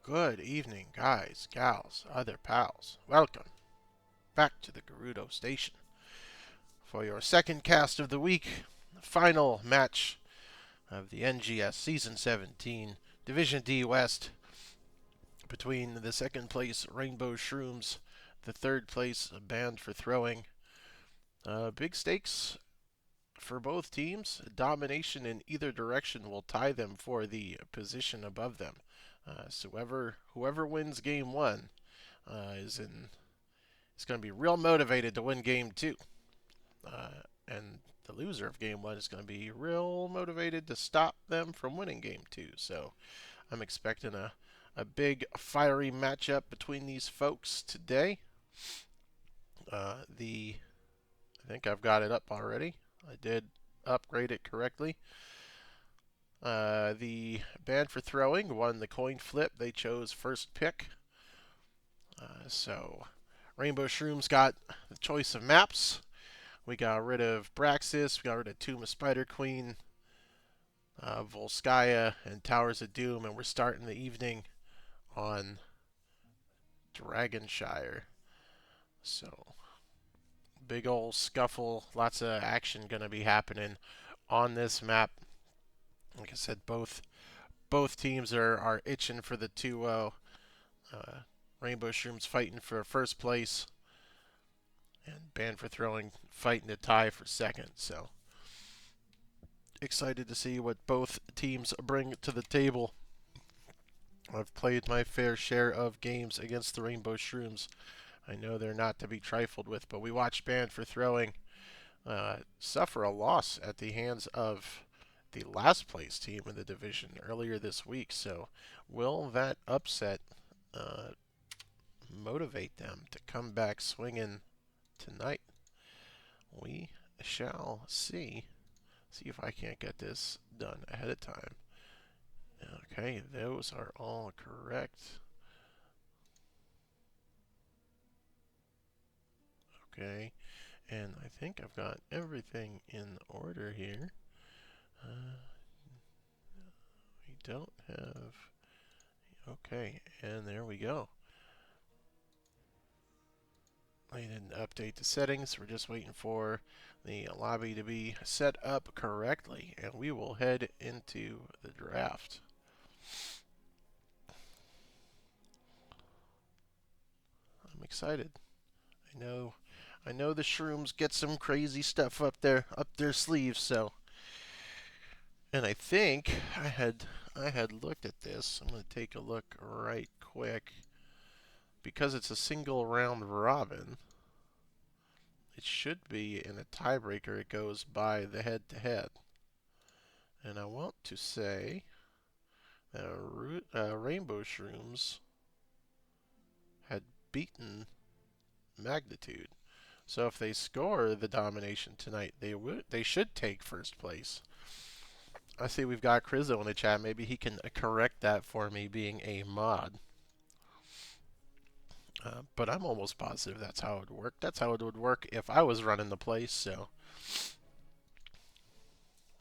Good evening, guys, gals, other pals. Welcome back to the Gerudo Station for your second cast of the week, the final match of the NGS Season 17 Division D West between the second place Rainbow Shrooms, the third place Band for Throwing. Big stakes for both teams. Domination in either direction will tie them for the position above them. So whoever wins game one is going to be real motivated to win game two. And the loser of game one is going to be real motivated to stop them from winning game two. So I'm expecting a big fiery matchup between these folks today. I think I've got it up already. I did upgrade it correctly. The Band for Throwing won the coin flip. They chose first pick. So Rainbow Shrooms got the choice of maps. We got rid of Braxis. We got rid of Tomb of Spider Queen, Volskaya, and Towers of Doom. And we're starting the evening on Dragonshire. So big old scuffle. Lots of action going to be happening on this map. Like I said, both teams are itching for the 2-0. Rainbow Shrooms fighting for first place, and Band for Throwing fighting to tie for second. So excited to see what both teams bring to the table. I've played my fair share of games against the Rainbow Shrooms. I know they're not to be trifled with, but we watched Band for Throwing suffer a loss at the hands of the last place team in the division earlier this week. So will that upset motivate them to come back swinging tonight? We shall see. See if I can't get this done ahead of time. Okay, those are all correct. Okay, and I think I've got everything in order here. We don't have... Okay, and there we go. I didn't update the settings. We're just waiting for the lobby to be set up correctly, and we will head into the draft. I'm excited. I know the Shrooms get some crazy stuff up their sleeves. So, and I think I had looked at this. I'm going to take a look right quick. Because it's a single round robin, it should be in a tiebreaker. It goes by the head-to-head. And I want to say that Rainbow Shrooms had beaten Magnitude. So if they score the domination tonight, they should take first place. I see we've got Crizzo in the chat. Maybe he can correct that for me, being a mod. But I'm almost positive that's how it would work. That's how it would work if I was running the place. So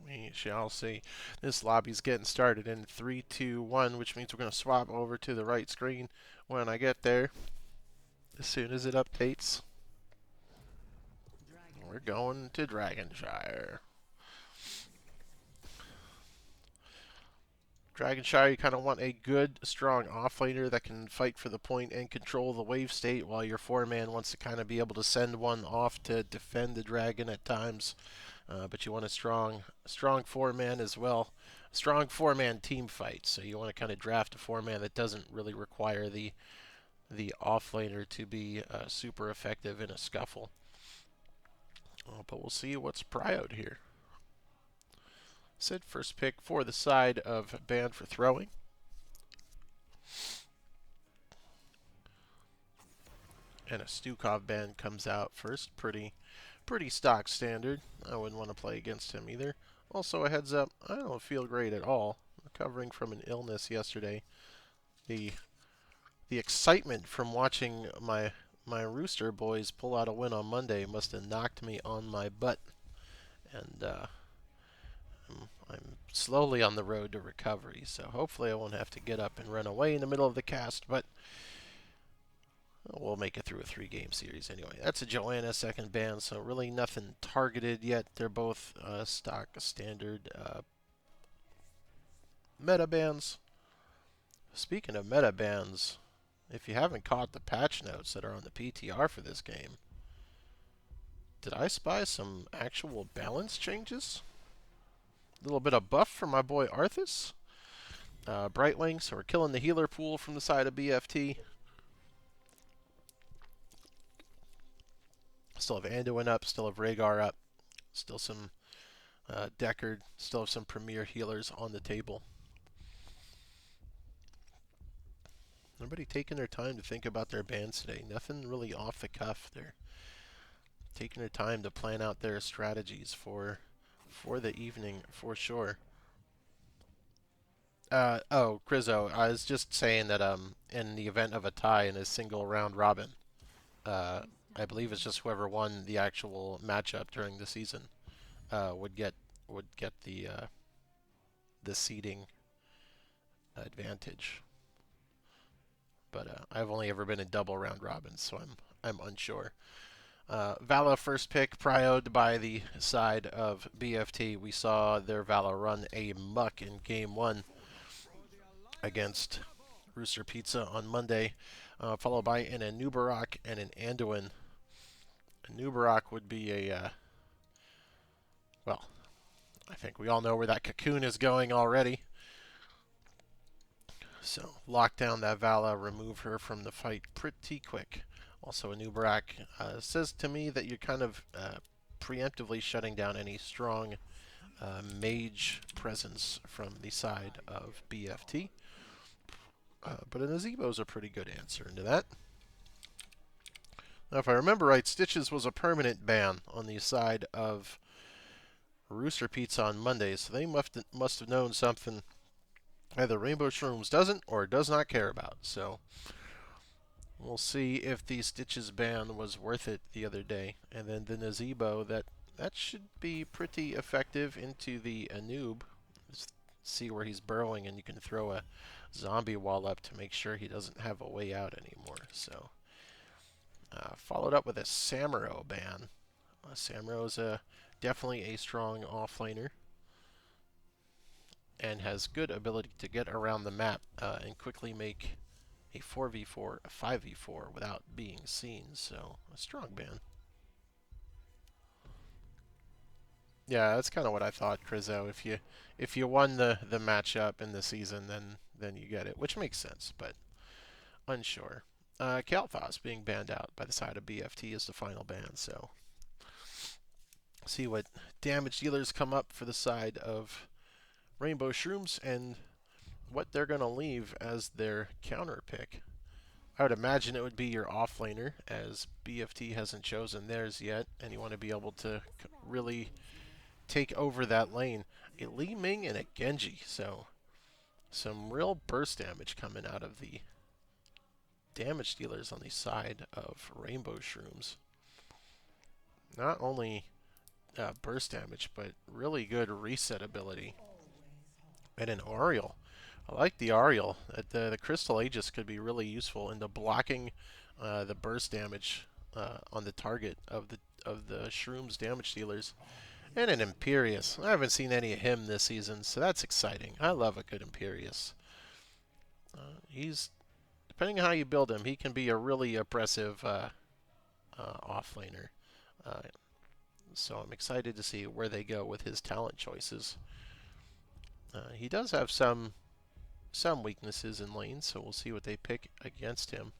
we shall see. This lobby's getting started in 3, 2, 1, which means we're going to swap over to the right screen when I get there. As soon as it updates, we're going to Dragonshire. Dragonshire, you kind of want a good, strong offlaner that can fight for the point and control the wave state, while your 4-man wants to kind of be able to send one off to defend the dragon at times. But you want a strong 4-man as well. Strong 4-man team fight. So you want to kind of draft a 4-man that doesn't really require the offlaner to be super effective in a scuffle. But we'll see what's prioed here. Said first pick for the side of Band for Throwing. And a Stukov band comes out first. Pretty stock standard. I wouldn't want to play against him either. Also, a heads up, I don't feel great at all. Recovering from an illness yesterday. The excitement from watching my Rooster boys pull out a win on Monday must have knocked me on my butt. And I'm slowly on the road to recovery, so hopefully I won't have to get up and run away in the middle of the cast, but we'll make it through a 3-game series anyway. That's a Joanna second ban, so really nothing targeted yet. They're both stock standard meta bans. Speaking of meta bans, if you haven't caught the patch notes that are on the PTR for this game, did I spy some actual balance changes? A little bit of buff for my boy Arthas. Brightwing, so we're killing the healer pool from the side of BFT. Still have Anduin up, still have Rhaegar up, still some Deckard, still have some premier healers on the table. Nobody taking their time to think about their bans today. Nothing really off the cuff. They're taking their time to plan out their strategies for the evening for sure. Oh, Crizzo, I was just saying that in the event of a tie in a single round robin, I believe it's just whoever won the actual matchup during the season would get the seeding advantage. But I've only ever been in double round robins, so I'm unsure. Vala first pick, prioed by the side of BFT. We saw their Vala run a muck in game 1 against Rooster Pizza on Monday, followed by an Anubarak and an Anduin. Anubarak would be a, well, I think we all know where that cocoon is going already. So lock down that Vala, remove her from the fight pretty quick. Also, Anubarak says to me that you're kind of preemptively shutting down any strong mage presence from the side of BFT. But a Nazebo is a pretty good answer into that. Now, if I remember right, Stitches was a permanent ban on the side of Rooster Pizza on Monday, so they must have known something either Rainbow Shrooms doesn't or does not care about. So we'll see if the Stitches ban was worth it the other day. And then the Nazebo, that should be pretty effective into the Anub. Just see where he's burrowing, and you can throw a zombie wall up to make sure he doesn't have a way out anymore. So followed up with a Samuro ban. Samuro is definitely a strong offlaner and has good ability to get around the map and quickly make a 4v4, a 5v4 without being seen. So a strong ban. Yeah, that's kind of what I thought, Crizzo. If you won the matchup in the season, then you get it, which makes sense, but unsure. Kalthas being banned out by the side of BFT is the final ban, so see what damage dealers come up for the side of Rainbow Shrooms and what they're going to leave as their counter pick. I would imagine it would be your offlaner, as BFT hasn't chosen theirs yet, and you want to be able to really take over that lane. A Li Ming and a Genji, so some real burst damage coming out of the damage dealers on the side of Rainbow Shrooms. Not only burst damage, but really good reset ability. And an Ariel. I like the Ariel. The Crystal Aegis could be really useful into blocking the burst damage on the target of the Shrooms damage dealers. And an Imperious. I haven't seen any of him this season, so that's exciting. I love a good Imperious. He's, depending on how you build him, he can be a really oppressive offlaner. So I'm excited to see where they go with his talent choices. He does have some weaknesses in lane, so we'll see what they pick against him.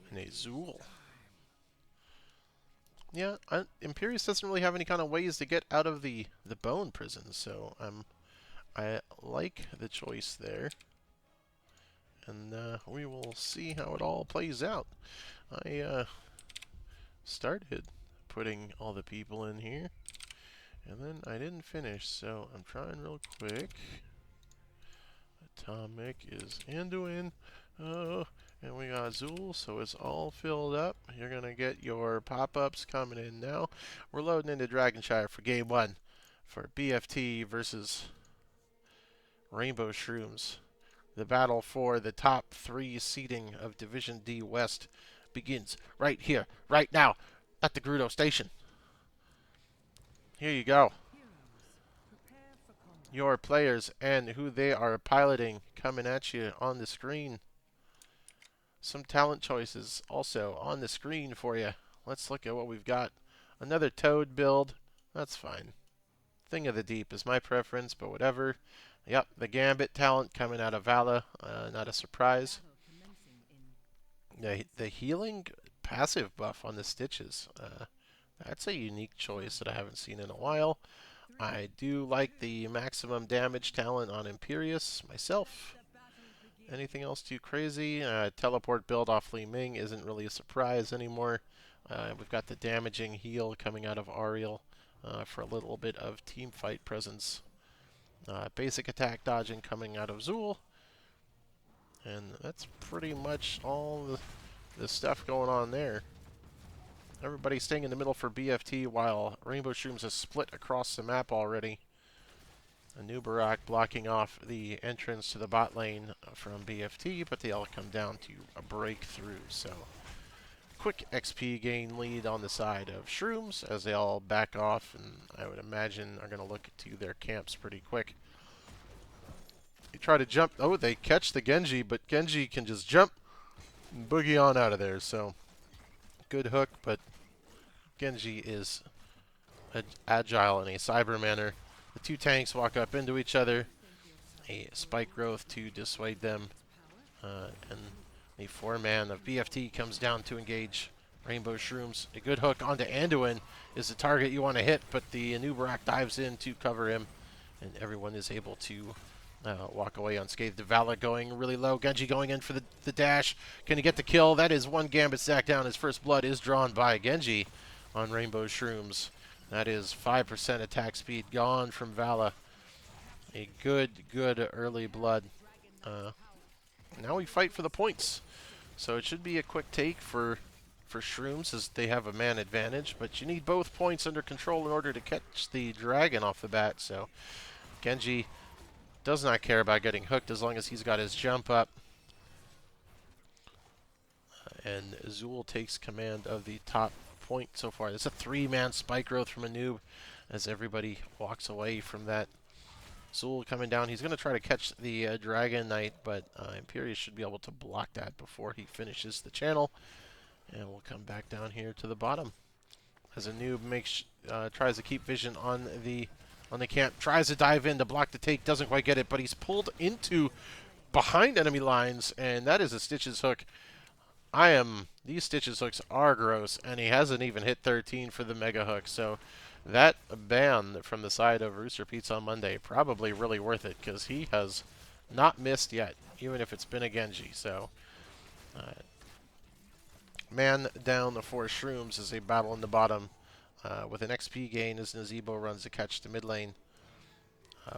And a Zool. Yeah, Imperious doesn't really have any kind of ways to get out of the bone prison, so I like the choice there. And we will see how it all plays out. I started putting all the people in here, and then I didn't finish, so I'm trying real quick. Atomic is Anduin. And we got Zool, so it's all filled up. You're going to get your pop-ups coming in now. We're loading into Dragonshire for game 1 for BFT versus Rainbow Shrooms. The battle for the top 3 seeding of Division D West begins right here, right now, at the Gerudo Station. Here you go. Your players and who they are piloting coming at you on the screen. Some talent choices also on the screen for you. Let's look at what we've got. Another Toad build. That's fine. Thing of the Deep is my preference, but whatever. Yep, the Gambit talent coming out of Vala. Not a surprise. The healing passive buff on the Stitches. That's a unique choice that I haven't seen in a while. I do like the maximum damage talent on Imperius myself. Anything else too crazy? Teleport build off Li Ming isn't really a surprise anymore. We've got the damaging heal coming out of Ariel for a little bit of team fight presence. Basic attack dodging coming out of Zool. And that's pretty much all the stuff going on there. Everybody staying in the middle for BFT while Rainbow Shrooms has split across the map already. Anubarak blocking off the entrance to the bot lane from BFT, but they all come down to a breakthrough. So, quick XP gain lead on the side of Shrooms as they all back off, and I would imagine are going to look to their camps pretty quick. They try to jump. Oh, they catch the Genji, but Genji can just jump and boogie on out of there. So, good hook, but Genji is agile in a cyber manner. The two tanks walk up into each other. A spike growth to dissuade them. And the 4-man of BFT comes down to engage Rainbow Shrooms. A good hook onto Anduin is the target you want to hit, but the Anubarak dives in to cover him. And everyone is able to walk away unscathed. Vala going really low. Genji going in for the dash. Can he get the kill? That is one Gambit stack down. His first blood is drawn by Genji on Rainbow Shrooms. That is 5% attack speed gone from Vala. A good early blood. Now we fight for the points. So it should be a quick take for Shrooms as they have a man advantage. But you need both points under control in order to catch the dragon off the bat. So Genji does not care about getting hooked as long as he's got his jump up. And Zool takes command of the top point so far. It's a 3-man spike growth from a noob as everybody walks away from that. Zool coming down. He's going to try to catch the Dragon Knight, but Imperius should be able to block that before he finishes the channel. And we'll come back down here to the bottom as a noob tries to keep vision on the camp. Tries to dive in to block the take. Doesn't quite get it, but he's pulled into behind enemy lines, and that is a Stitches hook. These Stitches hooks are gross, and he hasn't even hit 13 for the mega hook, so that ban from the side of Rooster Pizza on Monday probably really worth it, because he has not missed yet, even if it's been a Genji. So, man down for Shrooms as they battle in the bottom with an XP gain as Nazebo runs to catch the mid lane.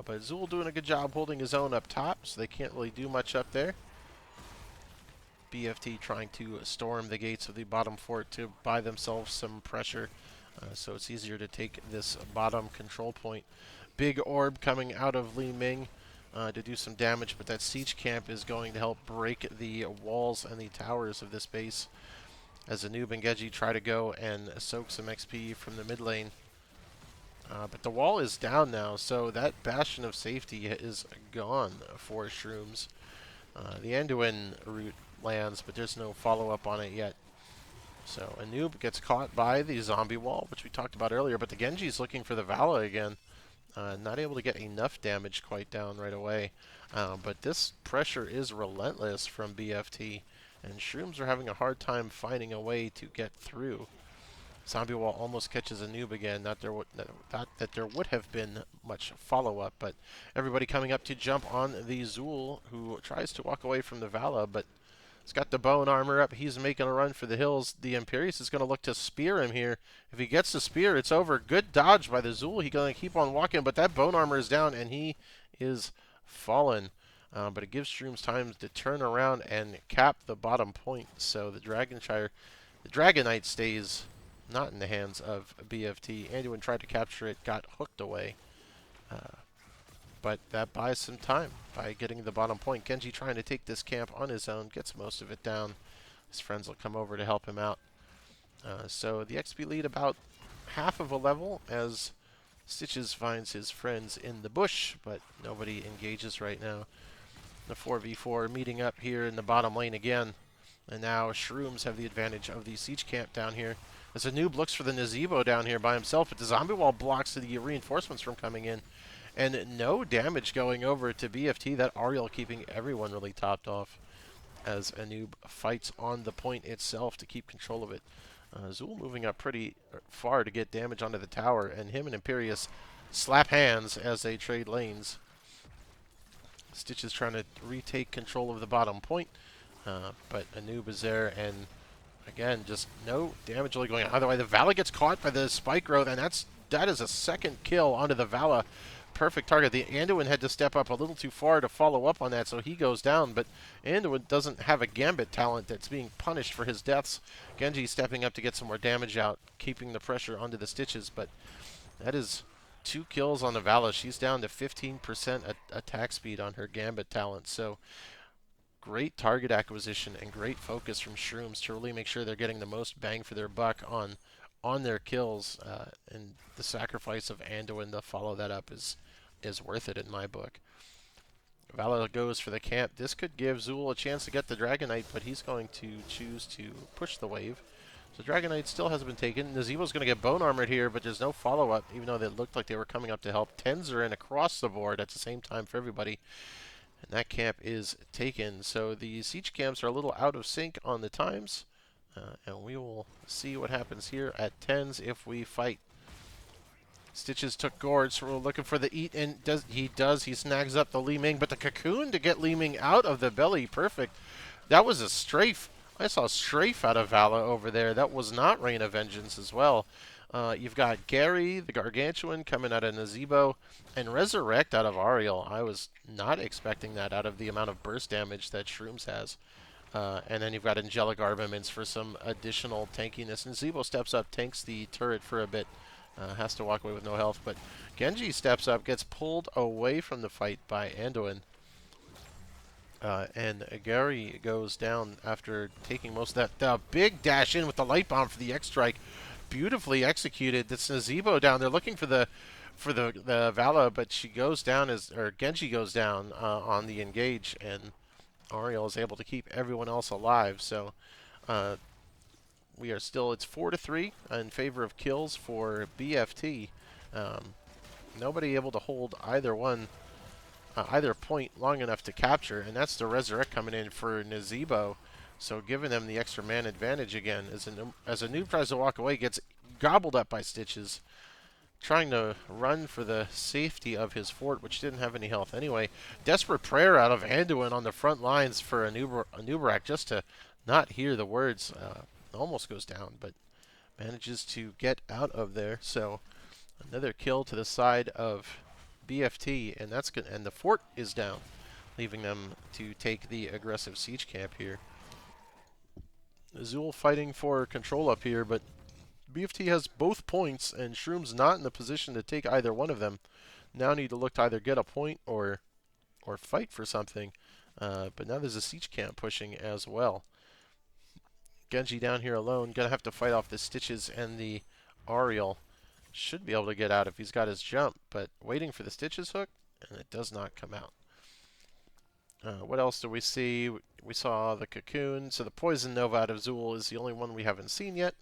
But Zool doing a good job holding his own up top, so they can't really do much up there. BFT trying to storm the gates of the bottom fort to buy themselves some pressure, so it's easier to take this bottom control point. Big orb coming out of Li Ming to do some damage, but that siege camp is going to help break the walls and the towers of this base as Anub and Genji try to go and soak some XP from the mid lane. But the wall is down now, so that bastion of safety is gone for Shrooms. The Anduin route lands, but there's no follow-up on it yet. So Anub gets caught by the zombie wall, which we talked about earlier, but the Genji's looking for the Vala again. Not able to get enough damage quite down right away. But this pressure is relentless from BFT, and Shrooms are having a hard time finding a way to get through. Zombie wall almost catches Anub again. Not that there would have been much follow-up, but everybody coming up to jump on the Zool, who tries to walk away from the Vala, but he's got the bone armor up. He's making a run for the hills. The Imperius is going to look to spear him here. If he gets the spear, it's over. Good dodge by the Zool. He's going to keep on walking, but that bone armor is down, and he is fallen. but it gives Shrooms time to turn around and cap the bottom point. So the Dragonite stays not in the hands of BFT. Anduin tried to capture it, got hooked away. Uh, but that buys some time by getting the bottom point. Genji trying to take this camp on his own, gets most of it down. His friends will come over to help him out. So the XP lead about half of a level as Stitches finds his friends in the bush, but nobody engages right now. The 4v4 meeting up here in the bottom lane again. And now Shrooms have the advantage of the siege camp down here. As a noob looks for the Nazebo down here by himself, but the zombie wall blocks the reinforcements from coming in. And no damage going over to BFT. That Ariel keeping everyone really topped off as a noob fights on the point itself to keep control of it. Zul moving up pretty far to get damage onto the tower, and him and Imperius slap hands as they trade lanes. Stitch is trying to retake control of the bottom point, but Anub is there, and again, just no damage really going on. Either way, the Vala gets caught by the spike growth, and that is a second kill onto the Vala. Perfect target. The Anduin had to step up a little too far to follow up on that, so he goes down, but Anduin doesn't have a Gambit talent that's being punished for his deaths. Genji stepping up to get some more damage out, keeping the pressure onto the Stitches, but that is 2 kills on the Vala. She's down to 15% attack speed on her Gambit talent, so great target acquisition and great focus from Shrooms to really make sure they're getting the most bang for their buck on their kills, and the sacrifice of Anduin to follow that up is worth it in my book. Vala goes for the camp. This could give Zul a chance to get the Dragonite, but he's going to choose to push the wave. So Dragonite still hasn't been taken. Nazebo's going to get bone armored here, but there's no follow-up, even though they looked like they were coming up to help. Tens are in across the board at the same time for everybody. And that camp is taken. So the siege camps are a little out of sync on the times. And we will see what happens here at tens if we fight. Stitches took Gorge, so we're looking for the eat, and he snags up the Li Ming, but the cocoon to get Li Ming out of the belly, perfect. That was a strafe. I saw a strafe out of Vala over there. That was not Rain of Vengeance as well. You've got Gary, the Gargantuan, coming out of Nazebo, and Resurrect out of Ariel. I was not expecting that out of the amount of burst damage that Shrooms has. And then you've got Angelic Armaments for some additional tankiness. And Zebo steps up, tanks the turret for a bit. Has to walk away with no health. But Genji steps up, gets pulled away from the fight by Anduin. And Gary goes down after taking most of that. The big dash in with the light bomb for the X-Strike. Beautifully executed. That's Nazebo down. They're looking for the Vala, but she goes down Genji goes down on the engage, and Ariel is able to keep everyone else alive. So we are still, it's 4-3 in favor of kills for BFT. Nobody able to hold either point long enough to capture, and that's the Resurrect coming in for Nazebo. So giving them the extra man advantage again as a noob tries to walk away, gets gobbled up by Stitches, trying to run for the safety of his fort, which didn't have any health anyway. Desperate prayer out of Anduin on the front lines for Anubarak just to not hear the words. Almost goes down, but manages to get out of there. So another kill to the side of BFT, and that's good. And the fort is down, leaving them to take the aggressive siege camp here. Azul fighting for control up here, but BFT has both points, and Shroom's not in the position to take either one of them. Now need to look to either get a point or fight for something. But now there's a siege camp pushing as well. Genji down here alone, gonna have to fight off the Stitches and the Ariel. Should be able to get out if he's got his jump, but waiting for the Stitches hook, and it does not come out. What else do we see? We saw the Cocoon, so the Poison Nova out of Zul is the only one we haven't seen yet.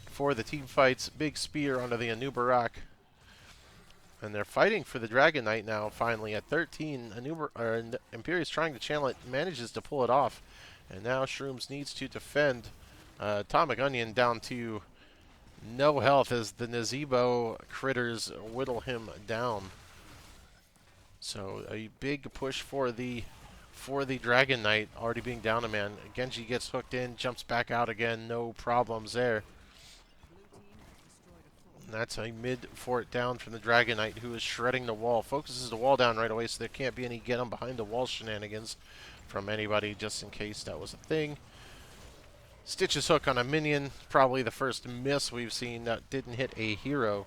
For the team fights, big spear onto the Anubarak. And they're fighting for the Dragonite now, finally, at 13. Imperius trying to channel it, manages to pull it off. And now Shrooms needs to defend. Atomic Onion down to no health as the Nazebo critters whittle him down. So a big push for the Dragon Knight, already being down a man. Genji gets hooked in, jumps back out again, no problems there. And that's a mid fort down from the Dragon Knight, who is shredding the wall. Focuses the wall down right away, so there can't be any get him behind the wall shenanigans from anybody, just in case that was a thing. Stitch's hook on a minion, probably the first miss we've seen that didn't hit a hero.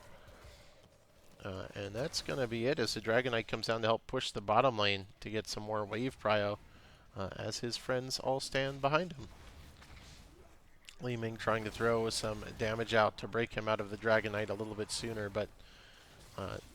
And that's going to be it as the Dragon Knight comes down to help push the bottom lane to get some more wave prio, as his friends all stand behind him. Li Ming trying to throw some damage out to break him out of the Dragon Knight a little bit sooner, but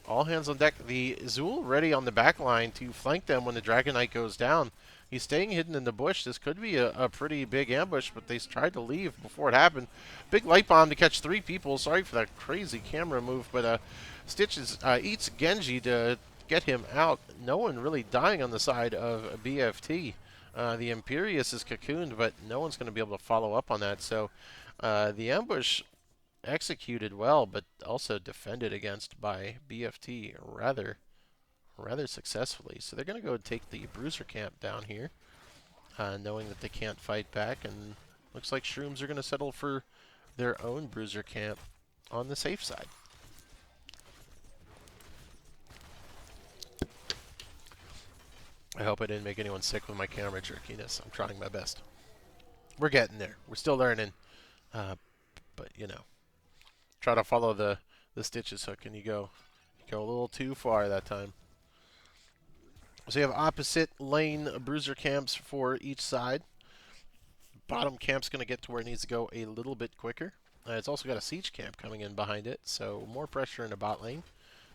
all hands on deck. The Zul ready on the back line to flank them when the Dragon Knight goes down. He's staying hidden in the bush. This could be a pretty big ambush, but they tried to leave before it happened. Big light bomb to catch 3 people. Sorry for that crazy camera move, but Stitch eats Genji to get him out. No one really dying on the side of BFT. The Imperius is cocooned, but no one's going to be able to follow up on that. So the ambush executed well, but also defended against by BFT rather successfully. So they're going to go and take the Bruiser camp down here, knowing that they can't fight back, and looks like Shrooms are going to settle for their own Bruiser camp on the safe side. I hope I didn't make anyone sick with my camera jerkiness. I'm trying my best. We're getting there. We're still learning. But, you know, try to follow the Stitch's hook, and you go a little too far that time. So you have opposite lane Bruiser camps for each side. Bottom camp's going to get to where it needs to go a little bit quicker. It's also got a siege camp coming in behind it, so more pressure in the bot lane.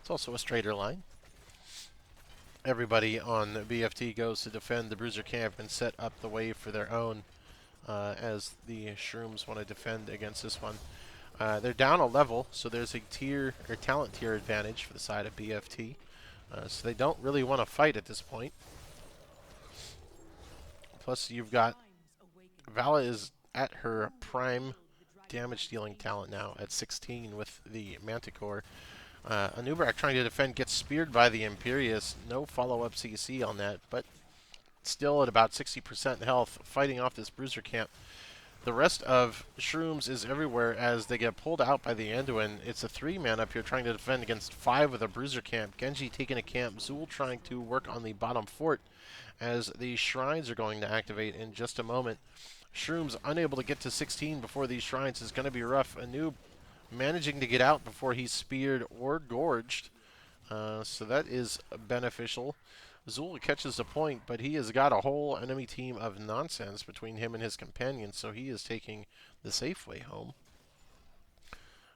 It's also a straighter line. Everybody on BFT goes to defend the Bruiser camp and set up the wave for their own, as the Shrooms want to defend against this one. They're down a level, so there's a tier or talent tier advantage for the side of BFT. So they don't really want to fight at this point. Plus, you've got Vala is at her prime damage dealing talent now at 16 with the Manticore. Anubrak trying to defend gets speared by the Imperius. No follow-up CC on that, but still at about 60% health, fighting off this Bruiser camp. The rest of Shrooms is everywhere as they get pulled out by the Anduin. It's a 3-man up here trying to defend against 5 with a Bruiser camp. Genji taking a camp. Zul trying to work on the bottom fort as the shrines are going to activate in just a moment. Shrooms unable to get to 16 before these shrines is going to be rough. Anub managing to get out before he's speared or gorged. So that is beneficial. Zul catches the point, but he has got a whole enemy team of nonsense between him and his companions, so he is taking the safe way home.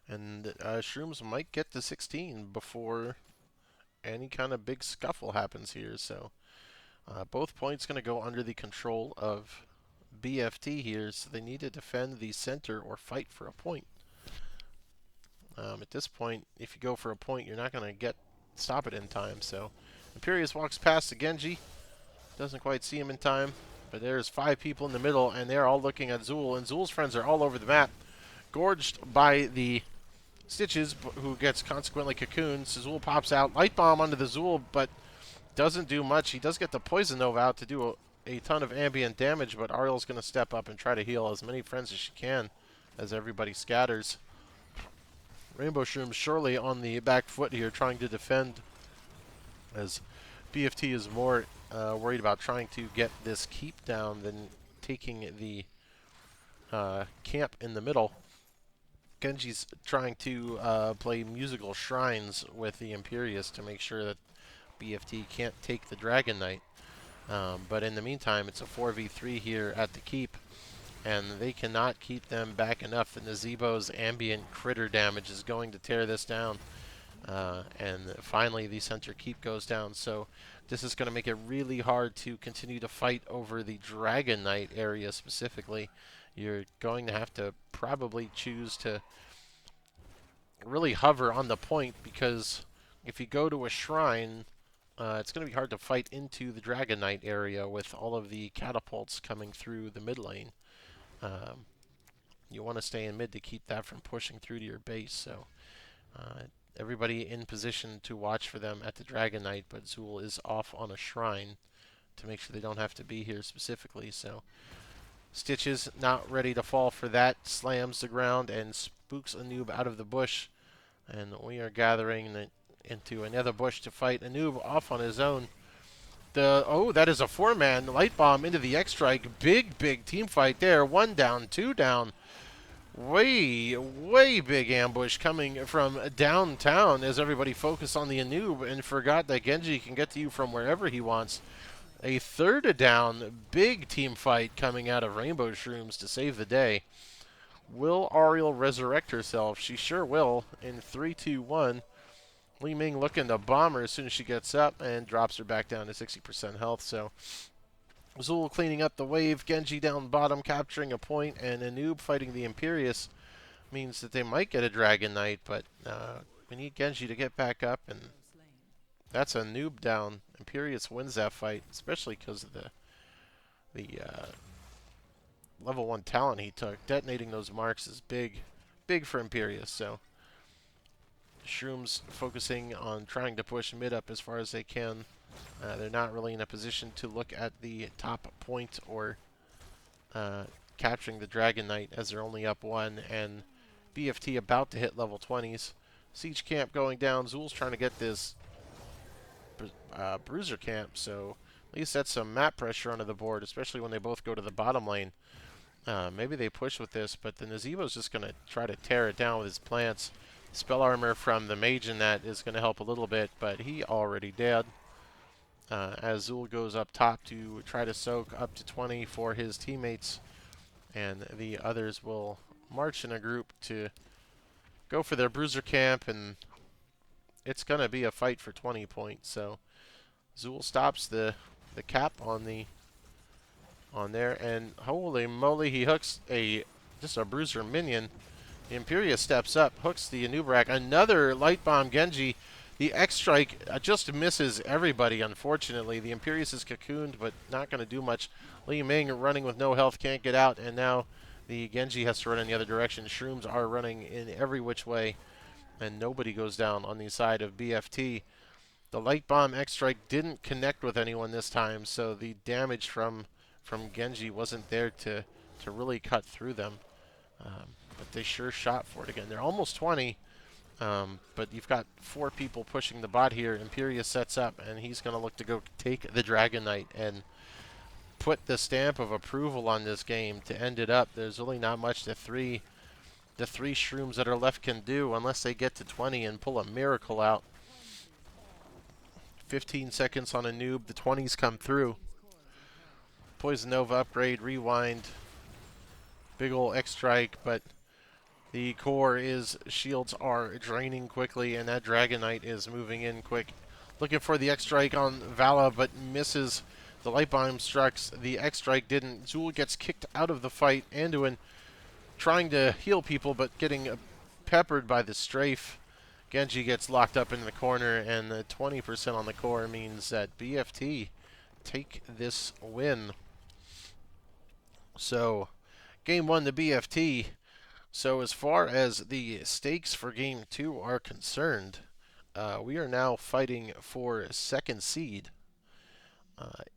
And Shrooms might get to 16 before any kind of big scuffle happens here. So both points going to go under the control of BFT here, so they need to defend the center or fight for a point. At this point, if you go for a point, you're not going to stop it in time. So Imperius walks past the Genji, doesn't quite see him in time, but there's 5 people in the middle, and they're all looking at Zul, and Zul's friends are all over the map, gorged by the Stitches, who gets consequently cocooned. So Zul pops out, light bomb onto the Zul, but doesn't do much. He does get the Poison Nova out to do a ton of ambient damage, but Ariel's going to step up and try to heal as many friends as she can as everybody scatters. Rainbow Shrooms surely on the back foot here, trying to defend, as BFT is more worried about trying to get this keep down than taking the camp in the middle. Genji's trying to play musical shrines with the Imperius to make sure that BFT can't take the Dragon Knight. But in the meantime, it's a 4v3 here at the keep, and they cannot keep them back enough. The Nazebo's ambient critter damage is going to tear this down. And finally, the center keep goes down. So this is going to make it really hard to continue to fight over the Dragon Knight area specifically. You're going to have to probably choose to really hover on the point, because if you go to a shrine, it's going to be hard to fight into the Dragon Knight area with all of the catapults coming through the mid lane. You want to stay in mid to keep that from pushing through to your base. So everybody in position to watch for them at the Dragon Knight, but Zul is off on a shrine to make sure they don't have to be here specifically. So Stitches not ready to fall for that, slams the ground and spooks Anub out of the bush. And we are gathering into another bush to fight a noob off on his own. That is a 4-man light bomb into the X-Strike. Big team fight there. 1 down, 2 down. Way big ambush coming from downtown as everybody focused on the Anub and forgot that Genji can get to you from wherever he wants. A 3rd down, big team fight coming out of Rainbow Shrooms to save the day. Will Ariel resurrect herself? She sure will. In 3, 2, 1. Li Ming looking to bomb her as soon as she gets up and drops her back down to 60% health. So Zul cleaning up the wave, Genji down bottom capturing a point, and Anub fighting the Imperius means that they might get a Dragon Knight, but we need Genji to get back up, and that's a noob down. Imperius wins that fight, especially because of the level 1 talent he took. Detonating those marks is big for Imperius, so Shrooms focusing on trying to push mid up as far as they can. They're not really in a position to look at the top point or capturing the Dragon Knight as they're only up 1, and BFT about to hit level 20s. Siege camp going down. Zul's trying to get this bruiser camp, so at least that's some map pressure onto the board, especially when they both go to the bottom lane. Maybe they push with this, but the Nazeebo's just going to try to tear it down with his plants. Spell armor from the mage in that is going to help a little bit, but he already dead. As Zul goes up top to try to soak up to 20 for his teammates, and the others will march in a group to go for their bruiser camp, and it's going to be a fight for 20 points. So Zul stops the cap on there, and holy moly, he hooks just a bruiser minion. The Imperia steps up, hooks the Anubrak. Another light bomb Genji. The X-Strike just misses everybody, unfortunately. The Imperius is cocooned, but not going to do much. Li Ming running with no health, can't get out, and now the Genji has to run in the other direction. Shrooms are running in every which way, and nobody goes down on the side of BFT. The light bomb X-Strike didn't connect with anyone this time, so the damage from Genji wasn't there to really cut through them. But they sure shot for it again. They're almost 20, but you've got 4 people pushing the bot here. Imperius sets up, and he's going to look to go take the Dragon Knight and put the stamp of approval on this game to end it up. There's really not much the three Shrooms that are left can do unless they get to 20 and pull a miracle out. 15 seconds on a noob. The 20s come through. Poison Nova upgrade, rewind. Big ol' X-Strike, but the core shields are draining quickly, and that Dragon Knight is moving in quick. Looking for the X-Strike on Vala, but misses. The light bomb strikes. The X-Strike didn't. Zul gets kicked out of the fight. Anduin trying to heal people, but getting peppered by the strafe. Genji gets locked up in the corner, and the 20% on the core means that BFT take this win. So, game 1 to BFT. So as far as the stakes for game 2 are concerned, we are now fighting for 2nd seed.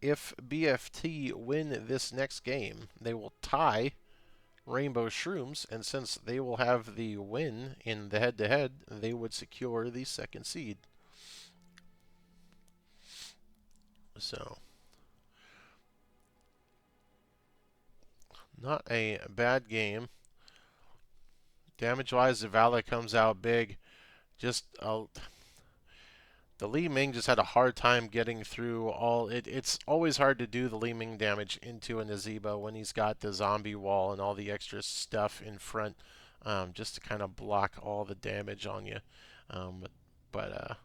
If BFT win this next game, they will tie Rainbow Shrooms, and since they will have the win in the head-to-head, they would secure the 2nd seed. So, not a bad game. Damage-wise, the Vala comes out big. Just the Li Ming just had a hard time getting through all. It's always hard to do the Li Ming damage into a Nazeebo when he's got the zombie wall and all the extra stuff in front, just to kind of block all the damage on you. But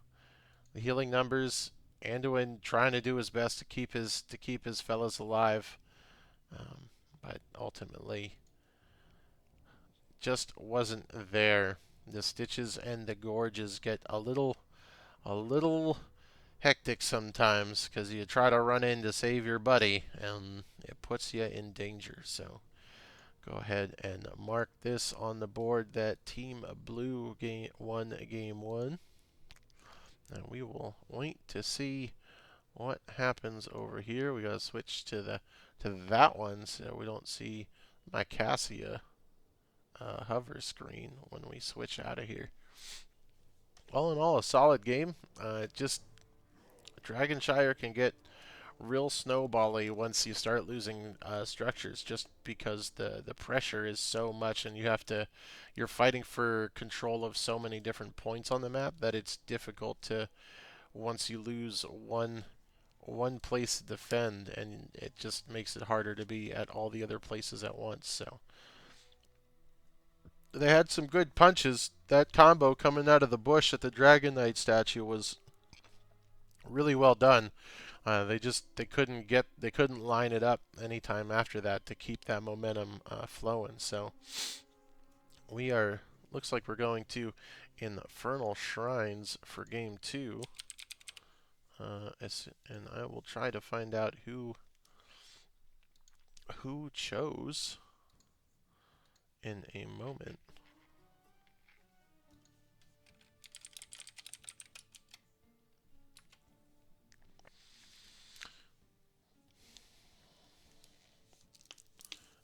the healing numbers, Anduin trying to do his best to keep his fellas alive, but ultimately just wasn't there. The stitches and the gorges get a little hectic sometimes because you try to run in to save your buddy and it puts you in danger. So go ahead and mark this on the board that Team Blue won game 1. And we will wait to see what happens over here. We gotta switch to that one so we don't see my Cassia hover screen when we switch out of here. all in all, a solid game. Just Dragonshire can get real snowbally once you start losing structures, just because the pressure is so much, and you're fighting for control of so many different points on the map that it's difficult to once you lose one place to defend, and it just makes it harder to be at all the other places at once. So they had some good punches. That combo coming out of the bush at the Dragon Knight statue was really well done. They couldn't line it up anytime after that to keep that momentum flowing. So we are looks like we're going to Infernal Shrines for game two. And I will try to find out who chose in a moment.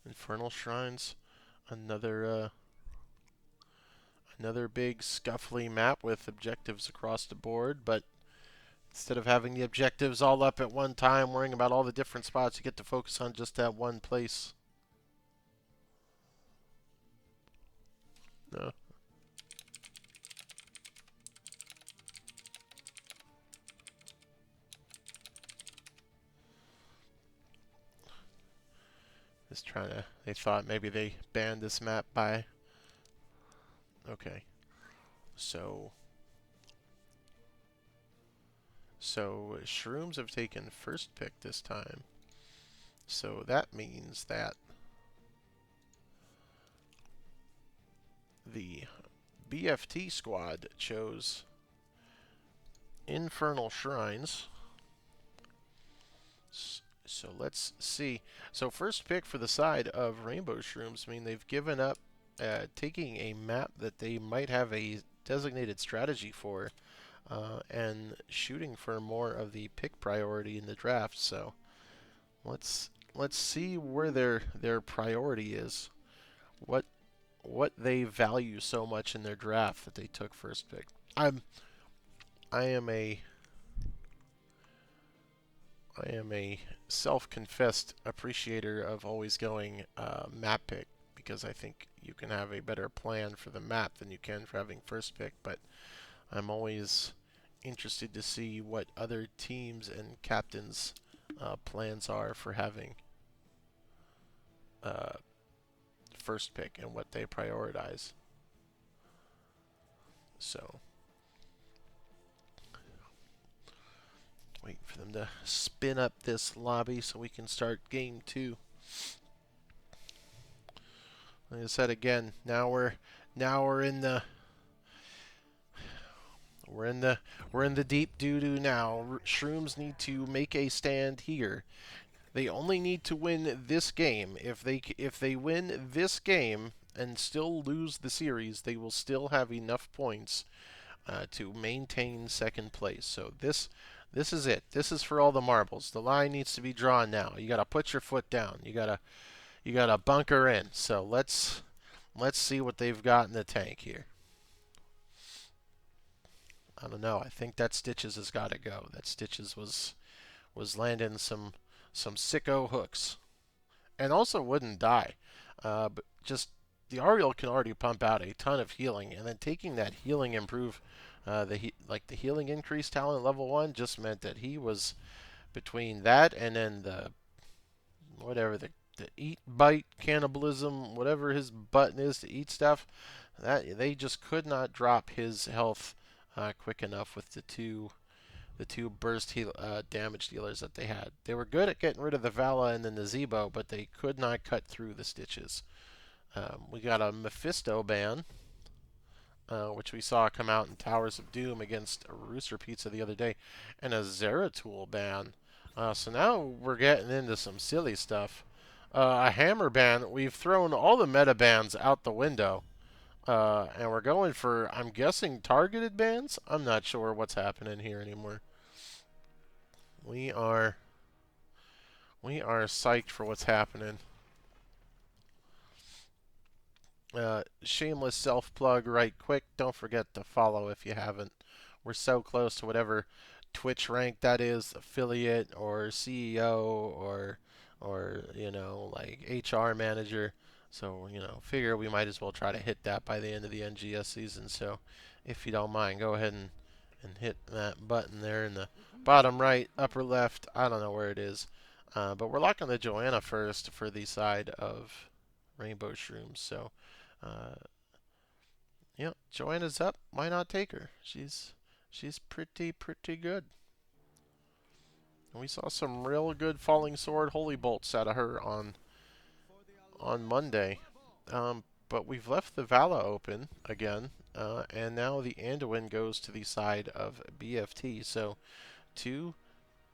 Infernal Shrines, another another big scuffly map with objectives across the board, but instead of having the objectives all up at one time, worrying about all the different spots, you get to focus on just that one place. No. Just trying to. They thought maybe they banned this map by. Okay. So. So Shrooms have taken first pick this time. So that means that the BFT squad chose Infernal Shrines. So let's see. So first pick for the side of Rainbow Shrooms mean they've given up taking a map that they might have a designated strategy for and shooting for more of the pick priority in the draft. So let's see where their priority is. What they value so much in their draft that they took first pick. I am a self-confessed appreciator of always going map pick, because I think you can have a better plan for the map than you can for having first pick, but I'm always interested to see what other teams and captains' plans are for having first pick and what they prioritize. So wait for them to spin up this lobby so we can start game two. Like I said again, now we're in the we're in the deep doo-doo now. Shrooms need to make a stand here. They only need to win this game. If they win this game and still lose the series, they will still have enough points to maintain second place. So this is it. This is for all the marbles. The line needs to be drawn now. You got to put your foot down. You got to bunker in. So let's see what they've got in the tank here. I don't know. I think that Stitches has got to go. That Stitches was landing some sicko hooks, and also wouldn't die. But just the Ariel can already pump out a ton of healing, and then taking that healing improve, the healing increase talent level 1 just meant that he was between that and then the whatever the eat bite cannibalism, whatever his button is to eat stuff, that they just could not drop his health quick enough with the two burst damage dealers that they had. They were good at getting rid of the Vala and the Nazebo, but they could not cut through the Stitches. We got a Mephisto ban, which we saw come out in Towers of Doom against Rooster Pizza the other day, and a Zeratul ban. So now we're getting into some silly stuff. A Hammer ban. We've thrown all the meta bans out the window. And we're going for, I'm guessing, targeted bans? I'm not sure what's happening here anymore. We are psyched for what's happening. Shameless self-plug right quick. Don't forget to follow if you haven't. we're so close to whatever Twitch rank that is, affiliate or CEO or like HR manager. So figure we might as well try to hit that by the end of the NGS season. So if you don't mind, go ahead and hit that button there in the bottom right, upper left. I don't know where it is. But we're locking the Joanna first for the side of Rainbow Shrooms. So, uh, yeah, Joanna's up. Why not take her? She's pretty good. And we saw some real good falling sword holy bolts out of her on Monday. But we've left the Vala open again, and now the Anduin goes to the side of BFT. So two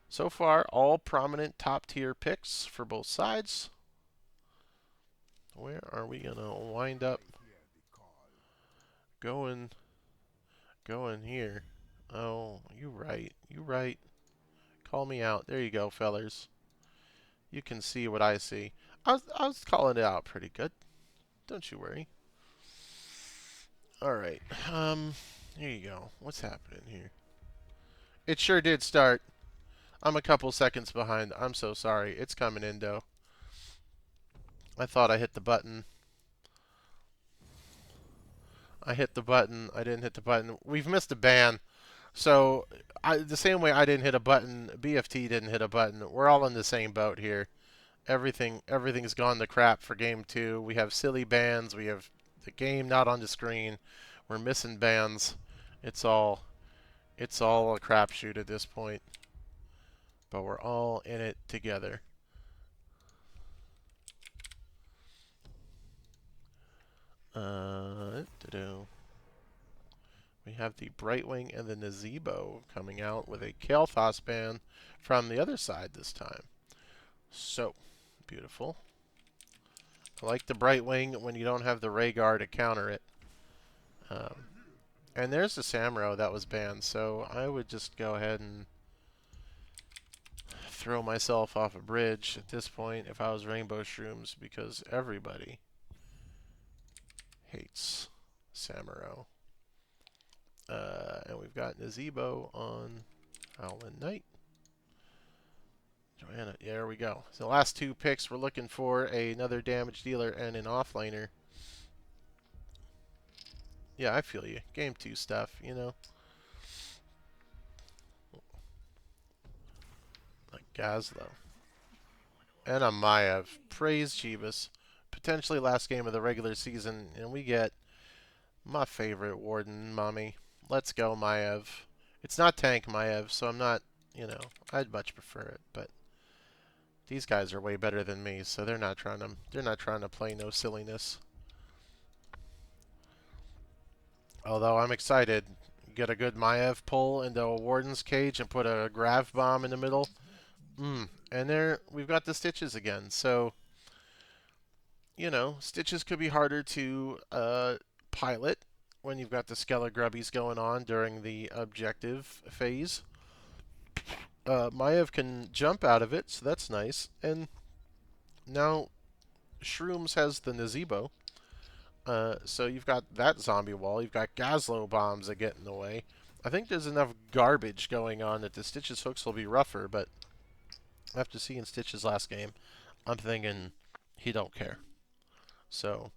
so far all prominent top tier picks for both sides. Where are we gonna wind up going here? Oh, you right. You right. Call me out. There you go, fellers. You can see what I see. I was calling it out pretty good. Don't you worry. All right. Here you go. What's happening here? It sure did start. I'm a couple seconds behind. I'm so sorry. It's coming in, though. I thought I hit the button. I hit the button. I didn't hit the button. We've missed a ban. So, the same way I didn't hit a button, BFT didn't hit a button. We're all in the same boat here. Everything's gone to crap for game 2. We have silly bans. We have the game not on the screen. We're missing bans. It's all a crapshoot at this point. But we're all in it together. We have the Brightwing and the Nazebo coming out with a Kael'thas ban from the other side this time. So, beautiful. I like the Brightwing when you don't have the Rhaegar to counter it. And there's the Samuro that was banned, so I would just go ahead and throw myself off a bridge at this point if I was Rainbow Shrooms, because everybody hates Samuro. And we've got Nazebo on Howlin' Knight. Joanna, there we go. So the last two picks, we're looking for another damage dealer and an offlaner. Yeah, I feel you. Game 2 stuff, Like Gazlo. And a Maiev. Praise Jeebus. Potentially last game of the regular season, and we get my favorite Warden, Mommy. Let's go, Maiev. It's not tank Maiev, so I'm not, I'd much prefer it, but these guys are way better than me, so they're not trying to play no silliness. Although I'm excited. Get a good Maiev pull into a Warden's cage and put a Grav Bomb in the middle. And there we've got the Stitches again. So, Stitches could be harder to pilot when you've got the Skella Grubbies going on during the objective phase. Maiev can jump out of it, so that's nice. And now Shrooms has the Nazebo. So you've got that zombie wall. You've got Gazlo bombs that get in the way. I think there's enough garbage going on that the Stitches hooks will be rougher, but after seeing Stitches last game, I'm thinking he don't care. So,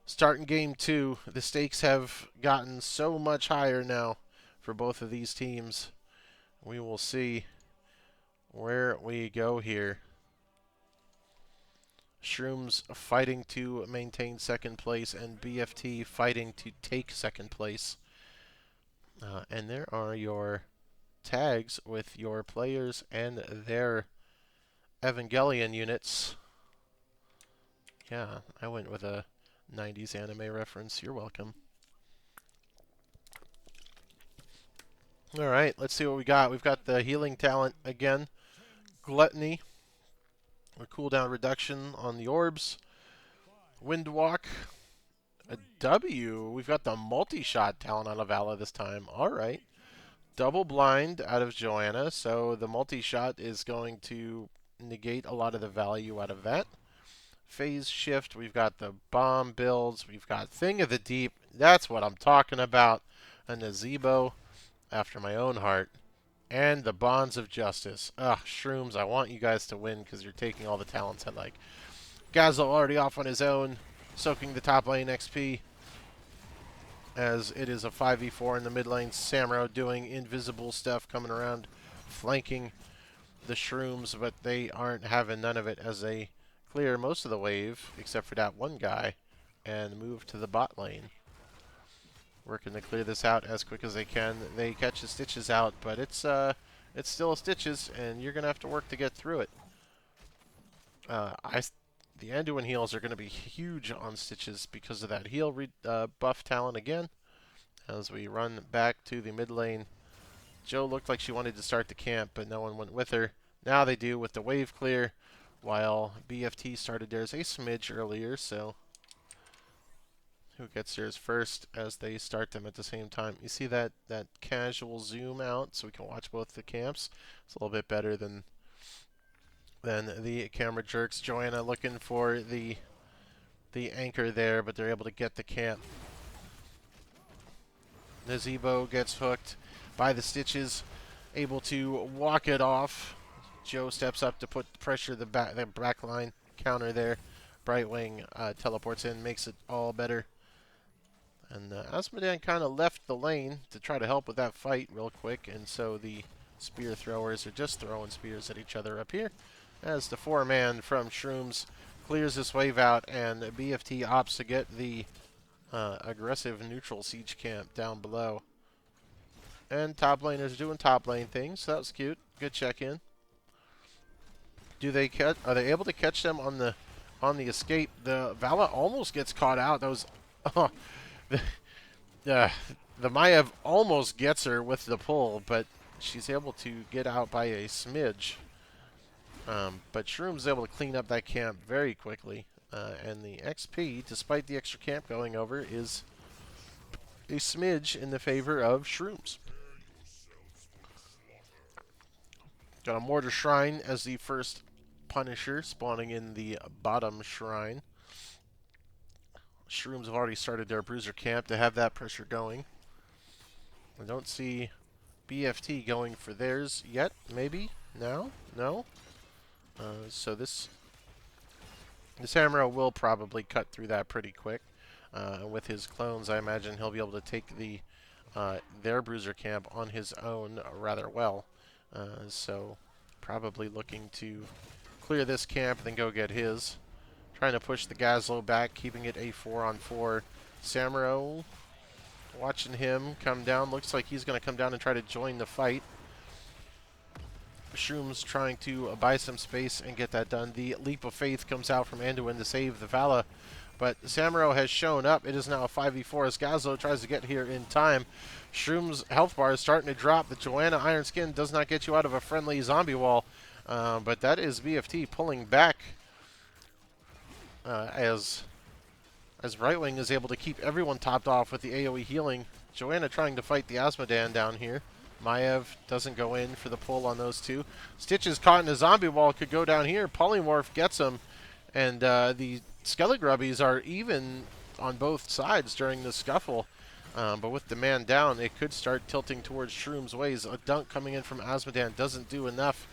starting game 2, the stakes have gotten so much higher now for both of these teams. We will see where we go here. Shrooms fighting to maintain second place, and BFT fighting to take second place. And there are your tags with your players and their Evangelion units. Yeah, I went with a 90s anime reference. You're welcome. Alright, let's see what we got. We've got the healing talent again. Gluttony. A cooldown reduction on the orbs. Windwalk. A W. We've got the multi-shot talent out of Vala this time. Alright. Double blind out of Joanna, so the multi-shot is going to negate a lot of the value out of that. Phase shift, we've got the bomb builds, we've got Thing of the Deep. That's what I'm talking about. a gazebo after my own heart, and the Bonds of Justice. Ugh, Shrooms, I want you guys to win because you're taking all the talents I like. Gazlo already off on his own, soaking the top lane XP, as it is a 5v4 in the mid lane. Samro doing invisible stuff, coming around, flanking the Shrooms, but they aren't having none of it as they clear most of the wave, except for that one guy, and move to the bot lane. Working to clear this out as quick as they can. They catch the Stitches out, but it's still a Stitches, and you're going to have to work to get through it. The Anduin heals are going to be huge on Stitches because of that heal buff talent again. As we run back to the mid lane, Joe looked like she wanted to start the camp, but no one went with her. Now they do with the wave clear, while BFT started theirs a smidge earlier, so who gets theirs first as they start them at the same time. You see that casual zoom out so we can watch both the camps. It's a little bit better than the camera jerks. Joanna looking for the anchor there, but they're able to get the camp. Nazebo gets hooked by the Stitches, able to walk it off. Joe steps up to put pressure the back line counter there. Brightwing teleports in, makes it all better. And Asmodean kind of left the lane to try to help with that fight real quick, and so the spear throwers are just throwing spears at each other up here, as the 4-man from Shrooms clears this wave out, and BFT opts to get the aggressive neutral siege camp down below. And top laners doing top lane things, so that was cute. Good check-in. Are they able to catch them on the escape? The Vala almost gets caught out. That was the Maiev almost gets her with the pull, but she's able to get out by a smidge. But Shroom's is able to clean up that camp very quickly. And the XP, despite the extra camp going over, is a smidge in the favor of Shrooms. Got a Mortar Shrine as the first Punisher spawning in the bottom shrine. Shrooms have already started their Bruiser camp to have that pressure going. I don't see BFT going for theirs yet. Maybe? Now? No? So this Hammer will probably cut through that pretty quick. With his clones, I imagine he'll be able to take their Bruiser camp on his own rather well. So probably looking to clear this camp, then go get his. Trying to push the Gazlo back, keeping it a 4-on-4. Samuro, watching him come down. Looks like he's going to come down and try to join the fight. Shrooms trying to buy some space and get that done. The Leap of Faith comes out from Anduin to save the Vala. But Samuro has shown up. It is now a 5v4 as Gazlo tries to get here in time. Shroom's health bar is starting to drop. The Joanna Iron Skin does not get you out of a friendly zombie wall. But that is BFT pulling back as Brightwing is able to keep everyone topped off with the AoE healing. Joanna trying to fight the Asmodean down here. Maiev doesn't go in for the pull on those two. Stitches caught in a zombie wall, could go down here. Polymorph gets him. And the Skelegrubbies are even on both sides during the scuffle. But with the man down, it could start tilting towards Shroom's ways. A dunk coming in from Asmodean doesn't do enough.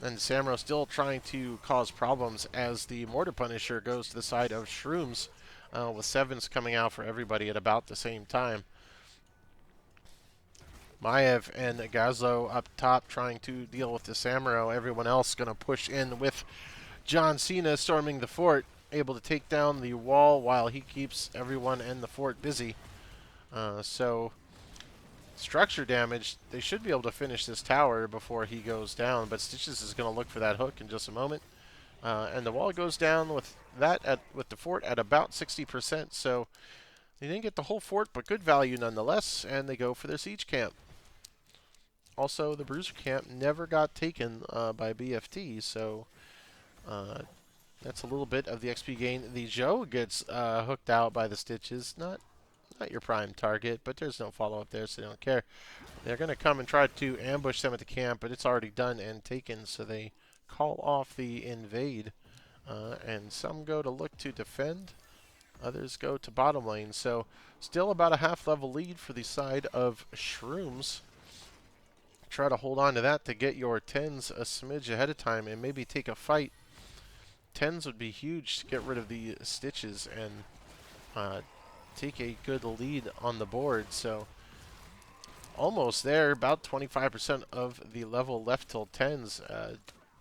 And Samro still trying to cause problems as the Mortar Punisher goes to the side of Shrooms, with 7s coming out for everybody at about the same time. Maiev and Gazlo up top trying to deal with the Samuro. Everyone else going to push in with John Cena storming the fort, able to take down the wall while he keeps everyone in the fort busy. So structure damage, they should be able to finish this tower before he goes down, but Stitches is going to look for that hook in just a moment. And the wall goes down with with the fort at about 60%, so they didn't get the whole fort, but good value nonetheless, and they go for their siege camp. Also, the Bruiser camp never got taken by BFT, so that's a little bit of the XP gain. The Joe gets hooked out by the Stitches. Not your prime target, but there's no follow-up there, so they don't care. They're going to come and try to ambush them at the camp, but it's already done and taken, so they call off the invade. And some go to look to defend. Others go to bottom lane. So still about a half-level lead for the side of Shrooms. Try to hold on to that to get your 10s a smidge ahead of time and maybe take a fight. 10s would be huge to get rid of the stitches and take a good lead on the board. So almost there, about 25% of the level left till 10s.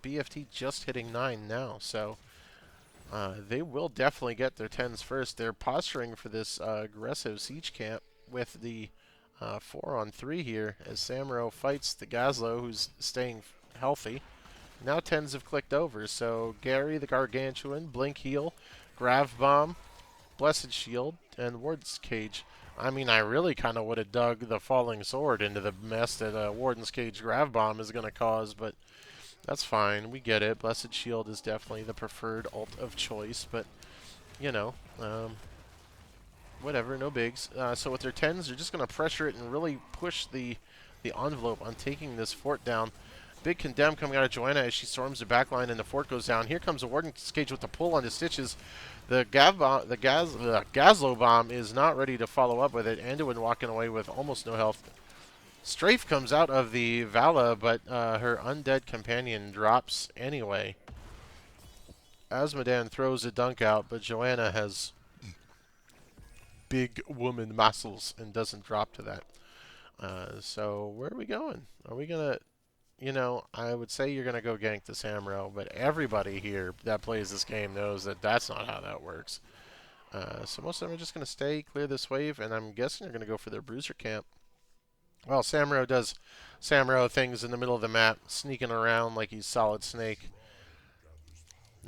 BFT just hitting 9 now, so they will definitely get their 10s first. They're posturing for this aggressive siege camp with the 4-on-3 here as Samuro fights the Gazlo, who's staying healthy. Now 10s have clicked over, so Gary the Gargantuan, Blink Heal, Grav Bomb, Blessed Shield, and Warden's Cage. I mean, I really kind of would have dug the Falling Sword into the mess that Warden's Cage Grav Bomb is going to cause, but that's fine. We get it. Blessed Shield is definitely the preferred ult of choice, but, you know, whatever, no bigs. So with their 10s, they're just going to pressure it and really push the envelope on taking this fort down. Big condemn coming out of Joanna as she storms the backline and the fort goes down. Here comes the Warden's Cage with the pull on the stitches. The Gazlo bomb is not ready to follow up with it. Anduin walking away with almost no health. Strafe comes out of the Vala, but her undead companion drops anyway. Azmodan throws a dunk out, but Joanna has big woman muscles and doesn't drop to that. So where are we going? Are we going to... You know, I would say you're going to go gank the Samuro, but everybody here that plays this game knows that that's not how that works. So most of them are just going to stay, clear this wave, and I'm guessing they're going to go for their bruiser camp. Well, Samuro does Samuro things in the middle of the map, sneaking around like he's Solid Snake.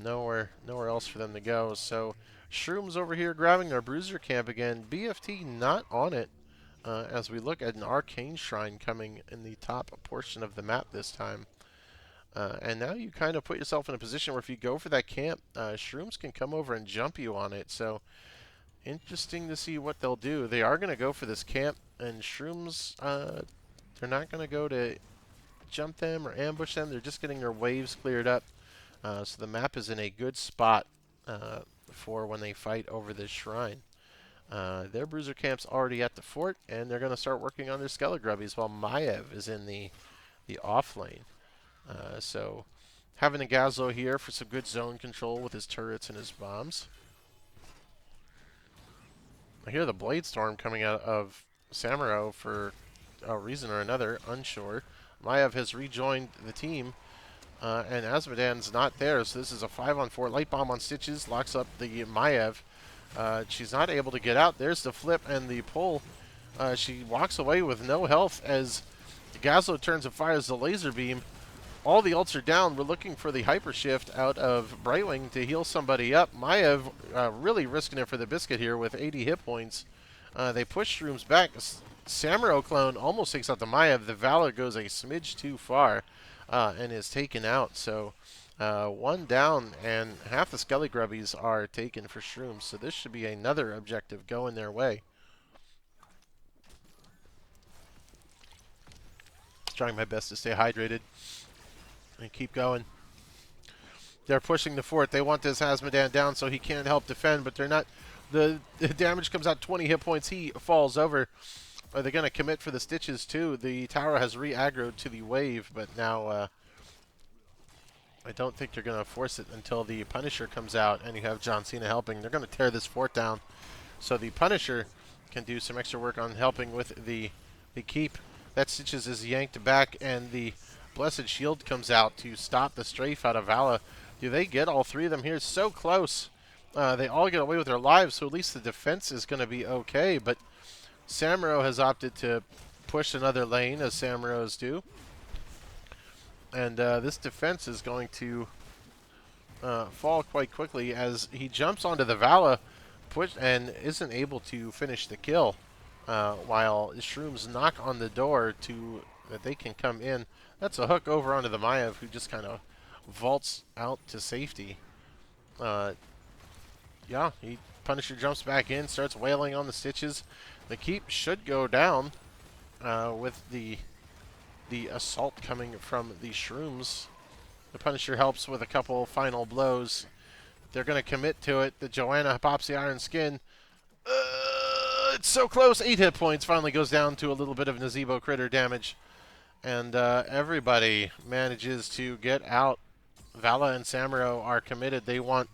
Nowhere else for them to go. So Shrooms over here grabbing their bruiser camp again. BFT not on it. As we look at an arcane shrine coming in the top portion of the map this time. And now you kind of put yourself in a position where if you go for that camp, Shrooms can come over and jump you on it. So interesting to see what they'll do. They are going to go for this camp, and Shrooms, they're not going to go to jump them or ambush them. They're just getting their waves cleared up. So the map is in a good spot for when they fight over this shrine. Their bruiser camp's already at the fort, and they're going to start working on their Skelegrubbies while Maiev is in the off lane. So having a Gazlo here for some good zone control with his turrets and his bombs. I hear the Blade Storm coming out of Samuro for a reason or another, unsure. Maiev has rejoined the team, and Azmodan's not there, so this is a 5-on-4. Light Bomb on Stitches locks up the Maiev. She's not able to get out. There's the flip and the pull. She walks away with no health as Gazlo turns and fires the laser beam. All the ults are down. We're looking for the hyper shift out of Brightwing to heal somebody up. Maiev really risking it for the biscuit here with 80 hit points. They push Shrooms back. Samuro clone almost takes out the Maiev. The Valor goes a smidge too far and is taken out. So one down, and half the Skelegrubbies are taken for Shrooms. So this should be another objective going their way. Trying my best to stay hydrated and keep going. They're pushing the fort. They want this Azmodan down so he can't help defend, but they're not. The damage comes out 20 hit points. He falls over. Are they going to commit for the stitches too? The tower has re-aggroed to the wave, but now I don't think they're going to force it until the Punisher comes out and you have John Cena helping. They're going to tear this fort down. So the Punisher can do some extra work on helping with the keep. That Stitches is yanked back, and the Blessed Shield comes out to stop the strafe out of Vala. Do they get all three of them here? So close. They all get away with their lives, so at least the defense is going to be okay. But Samuro has opted to push another lane, as Samuros do. And this defense is going to fall quite quickly as he jumps onto the Vala and isn't able to finish the kill. While Shrooms knock on the door that they can come in. That's a hook over onto the Maiev, who just kind of vaults out to safety. Yeah, Punisher jumps back in, starts wailing on the Stitches. The keep should go down with the assault coming from the Shrooms. The Punisher helps with a couple final blows. They're going to commit to it. The Joanna pops the Iron Skin. It's so close. 8 hit points. Finally goes down to a little bit of Nazebo critter damage. And everybody manages to get out. Vala and Samuro are committed. They want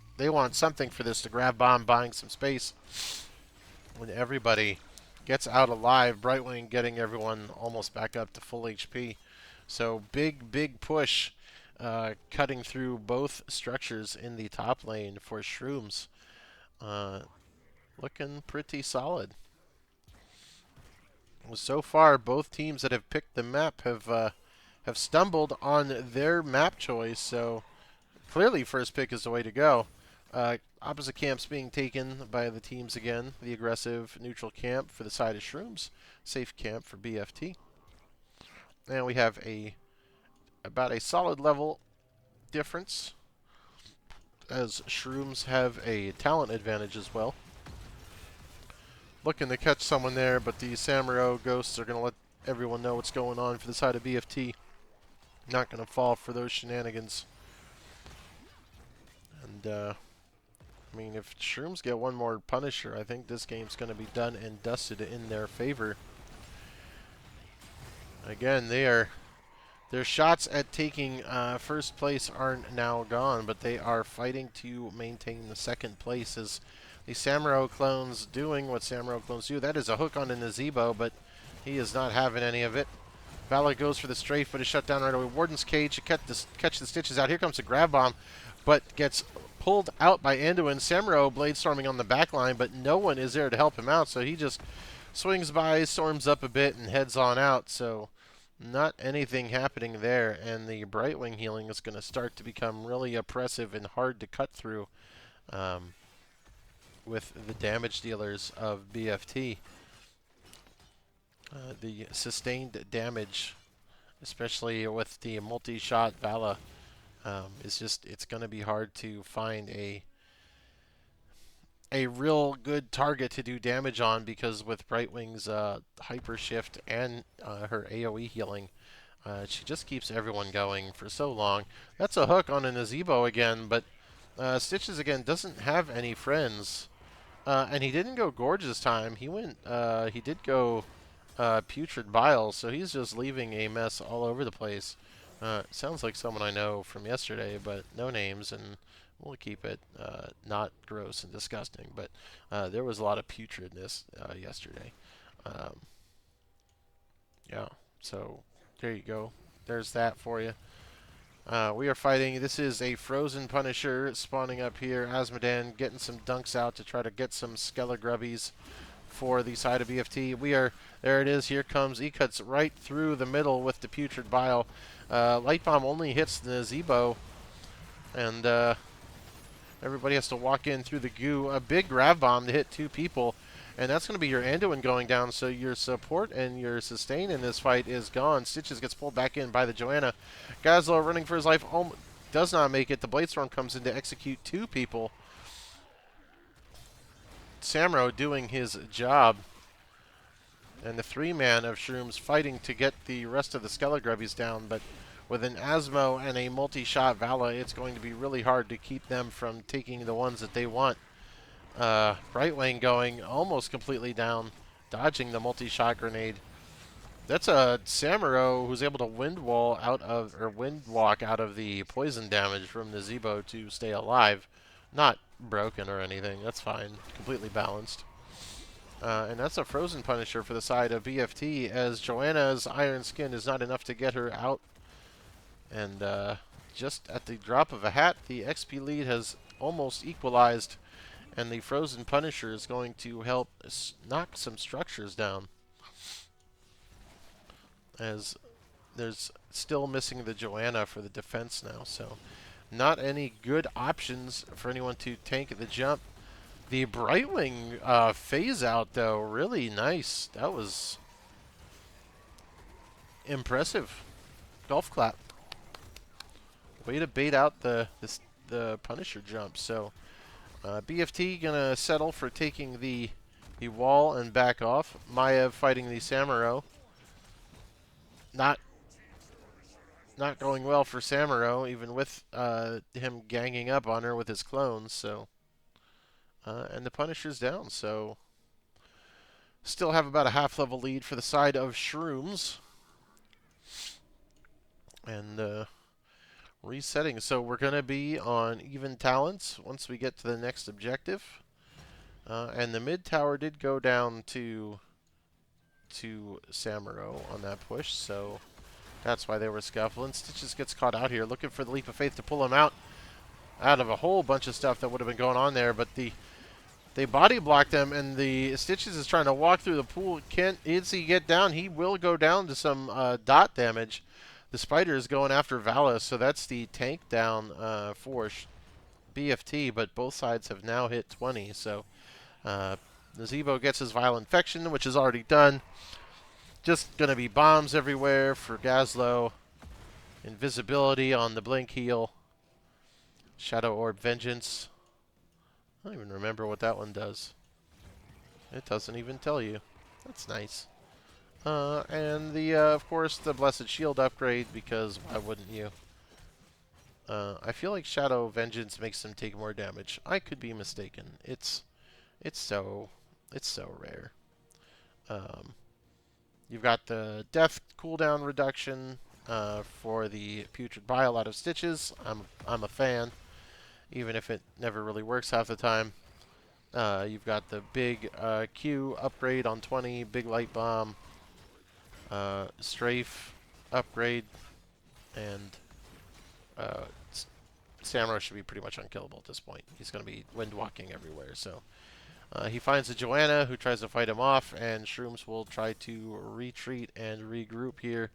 something for this to grab bomb, buying some space. When everybody gets out alive, Brightwing getting everyone almost back up to full HP. So big push, cutting through both structures in the top lane for Shrooms. Looking pretty solid. So far, both teams that have picked the map have stumbled on their map choice. So clearly, first pick is the way to go. Opposite camps being taken by the teams again. The aggressive neutral camp for the side of Shrooms. Safe camp for BFT. And we have about a solid level difference, as Shrooms have a talent advantage as well. Looking to catch someone there, but the Samuro ghosts are going to let everyone know what's going on for the side of BFT. Not going to fall for those shenanigans. And, I mean, if Shrooms get one more Punisher, I think this game's going to be done and dusted in their favor. Again, their shots at taking first place aren't now gone, but they are fighting to maintain the second place as the Samuro clones doing what Samuro clones do. That is a hook on the Nazebo, but he is not having any of it. Vala goes for the strafe, but is shut down right away. Warden's Cage to catch the stitches out. Here comes the grab bomb, but gets pulled out by Anduin. Samuro blade storming on the back line, but no one is there to help him out, so he just swings by, storms up a bit, and heads on out. So not anything happening there, and the Brightwing healing is going to start to become really oppressive and hard to cut through with the damage dealers of BFT. The sustained damage, especially with the multi-shot Vala, it's going to be hard to find a real good target to do damage on, because with Brightwing's hyper shift and her AoE healing, she just keeps everyone going for so long. That's a hook on a Nazebo again, but Stitches again doesn't have any friends, and he didn't go Gorge this time. He did go Putrid Bile, so he's just leaving a mess all over the place. Sounds like someone I know from yesterday, but no names, and we'll keep it not gross and disgusting. But there was a lot of putridness yesterday. Yeah, so there you go. There's that for you. We are fighting. This is a Frozen Punisher spawning up here. Asmodan getting some dunks out to try to get some Skelegrubbies for the side of BFT. There it is. Here comes. He cuts right through the middle with the Putrid Bile. Light Bomb only hits the Nazebo, and everybody has to walk in through the goo. A big Grav Bomb to hit 2 people, and that's going to be your Anduin going down, so your support and your sustain in this fight is gone. Stitches gets pulled back in by the Joanna. Gazlo running for his life does not make it. The Bladestorm comes in to execute 2 people. Samuro doing his job, and the 3-man of Shrooms fighting to get the rest of the Skelegrubbies down, but with an Asmo and a multi-shot Vala, it's going to be really hard to keep them from taking the ones that they want. Brightwing going almost completely down, dodging the multi-shot grenade. That's a Samuro who's able to windwalk out of the poison damage from Nazebo to stay alive. Not broken or anything. That's fine. Completely balanced. And that's a Frozen Punisher for the side of BFT, as Joanna's Iron Skin is not enough to get her out. And just at the drop of a hat, the XP lead has almost equalized, and the Frozen Punisher is going to help knock some structures down, as there's still missing the Joanna for the defense now. So not any good options for anyone to tank the jump. The Brightwing phase out, though, really nice. That was impressive. Golf clap. Way to bait out the Punisher jump. So BFT gonna settle for taking the wall and back off. Maya fighting the Samuro. Not not going well for Samuro, even with him ganging up on her with his clones. So, and the Punisher's down. So, still have about a half-level lead for the side of Shrooms. And resetting. So we're going to be on even talents once we get to the next objective. And the mid tower did go down to Samuro on that push, so that's why they were scuffling. Stitches gets caught out here, looking for the leap of faith to pull him out of a whole bunch of stuff that would have been going on there, but they body blocked him, and the Stitches is trying to walk through the pool. Can't he get down? He will go down to some dot damage. The Spider is going after Valis, so that's the tank down for BFT, but both sides have now hit 20, so Nazebo gets his Vial Infection, which is already done. Just going to be bombs everywhere for Gazlo. Invisibility on the Blink Heal. Shadow Orb Vengeance. I don't even remember what that one does. It doesn't even tell you. That's nice. And of course, the Blessed Shield upgrade, because why wouldn't you? I feel like Shadow Vengeance makes them take more damage. I could be mistaken. It's so rare. You've got the death cooldown reduction for the Putrid Bile out of Stitches. I'm a fan, even if it never really works half the time. You've got the big Q upgrade on 20, big light bomb, strafe upgrade, and Samuro should be pretty much unkillable at this point. He's going to be wind walking everywhere. So he finds a Joanna who tries to fight him off, and Shrooms will try to retreat and regroup here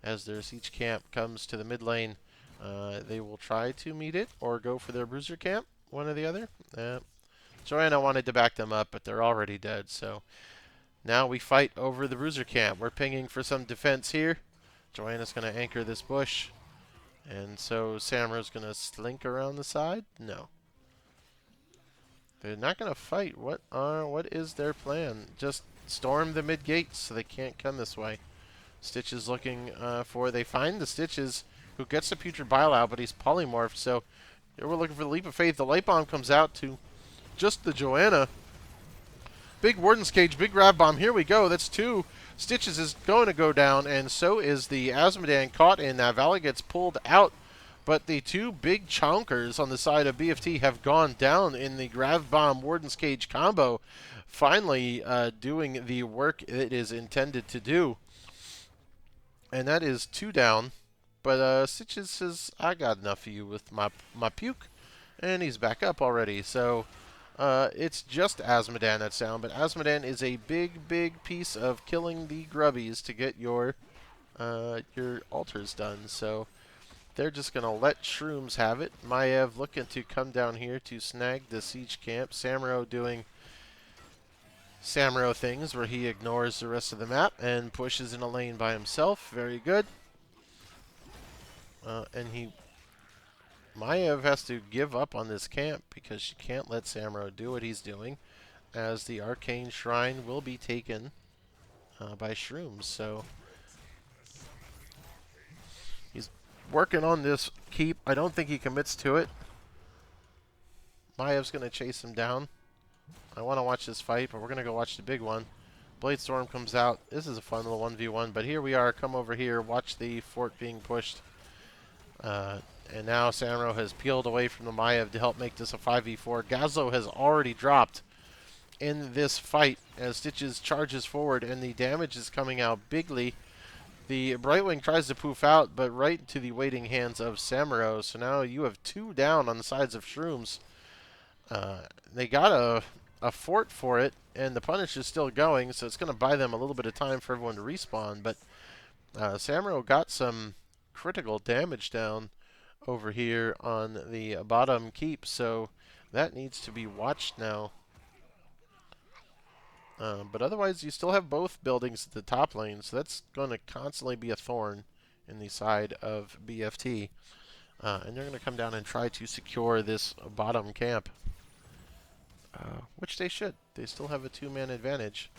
as their siege camp comes to the mid lane. They will try to meet it or go for their bruiser camp, one or the other. Joanna wanted to back them up, but they're already dead. So now we fight over the bruiser camp. We're pinging for some defense here. Joanna's going to anchor this bush. And so Samuro's going to slink around the side? No. They're not going to fight. What is their plan? Just storm the mid gate so they can't come this way. Stitch is looking for... They find the Stitches, who gets the Putrid Bile out, but he's polymorphed. So they were looking for the Leap of Faith. The Light Bomb comes out to just the Joanna. Big Warden's Cage, big Grav Bomb. Here we go. That's 2. Stitches is going to go down, and so is the Azmodan caught in that. Valley gets pulled out, but the 2 big chonkers on the side of BFT have gone down in the Grav Bomb Warden's Cage combo, finally doing the work it is intended to do. And that is 2 down, but Stitches says, I got enough of you with my puke, and he's back up already. So it's just Azmodan that's down, but Azmodan is a big piece of killing the grubbies to get your altars done. So they're just going to let Shrooms have it. Maiev looking to come down here to snag the siege camp. Samuro doing Samuro things where he ignores the rest of the map and pushes in a lane by himself. Very good. And Maiev has to give up on this camp because she can't let Samuro do what he's doing, as the Arcane Shrine will be taken by Shrooms. So he's working on this keep. I don't think he commits to it. Maev's going to chase him down. I want to watch this fight, but we're going to go watch the big one. Blade Storm comes out. This is a fun little 1v1, but here we are. Come over here. Watch the fort being pushed. And now Samuro has peeled away from the Maiev to help make this a 5v4. Gazlo has already dropped in this fight as Stitches charges forward, and the damage is coming out bigly. The Brightwing tries to poof out, but right into the waiting hands of Samuro. So now you have 2 down on the sides of Shrooms. They got a fort for it, and the punish is still going, so it's going to buy them a little bit of time for everyone to respawn. But Samuro got some critical damage down over here on the bottom keep, so that needs to be watched now. But otherwise, you still have both buildings at the top lane, so that's going to constantly be a thorn in the side of BFT. And they're going to come down and try to secure this bottom camp, which they should. They still have a 2-man advantage.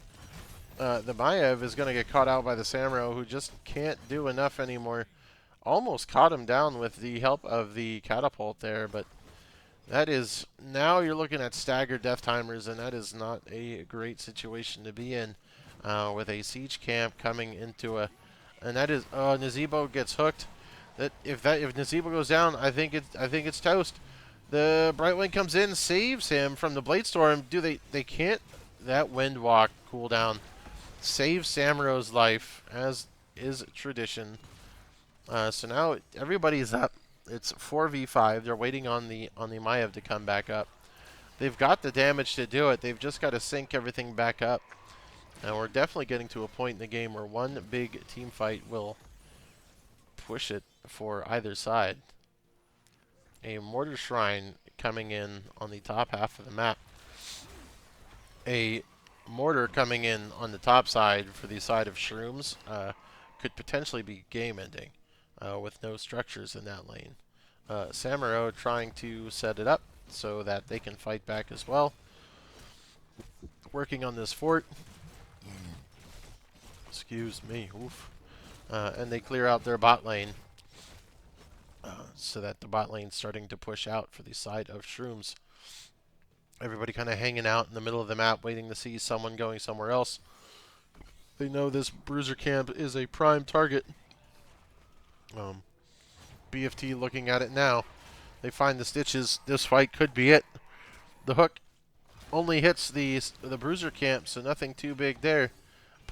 The Maiev is going to get caught out by the Samuro, who just can't do enough anymore. almost caught him down with the help of the catapult there, but that is, now you're looking at staggered death timers, and that is not a great situation to be in with a siege camp coming into a, and that is, Nazebo gets hooked. If Nazebo goes down, I think it's toast. The Brightwing comes in, saves him from the Blade Storm. They can't, that Wind Walk cooldown saves Samaro's life, as is tradition. So now everybody's up. It's 4v5. They're waiting on the Maiev to come back up. They've got the damage to do it. They've just got to sync everything back up. And we're definitely getting to a point in the game where one big team fight will push it for either side. A Mortar Shrine coming in on the top half of the map. A Mortar coming in on the top side for the side of Shrooms could potentially be game-ending with no structures in that lane. Samuro trying to set it up so that they can fight back as well. Working on this fort. Excuse me. Oof. And they clear out their bot lane so that the bot lane's starting to push out for the side of Shrooms. Everybody kind of hanging out in the middle of the map waiting to see someone going somewhere else. They know this bruiser camp is a prime target. BFT looking at it now. They find the stitches. This fight could be it. The hook only hits the bruiser camp, so nothing too big there.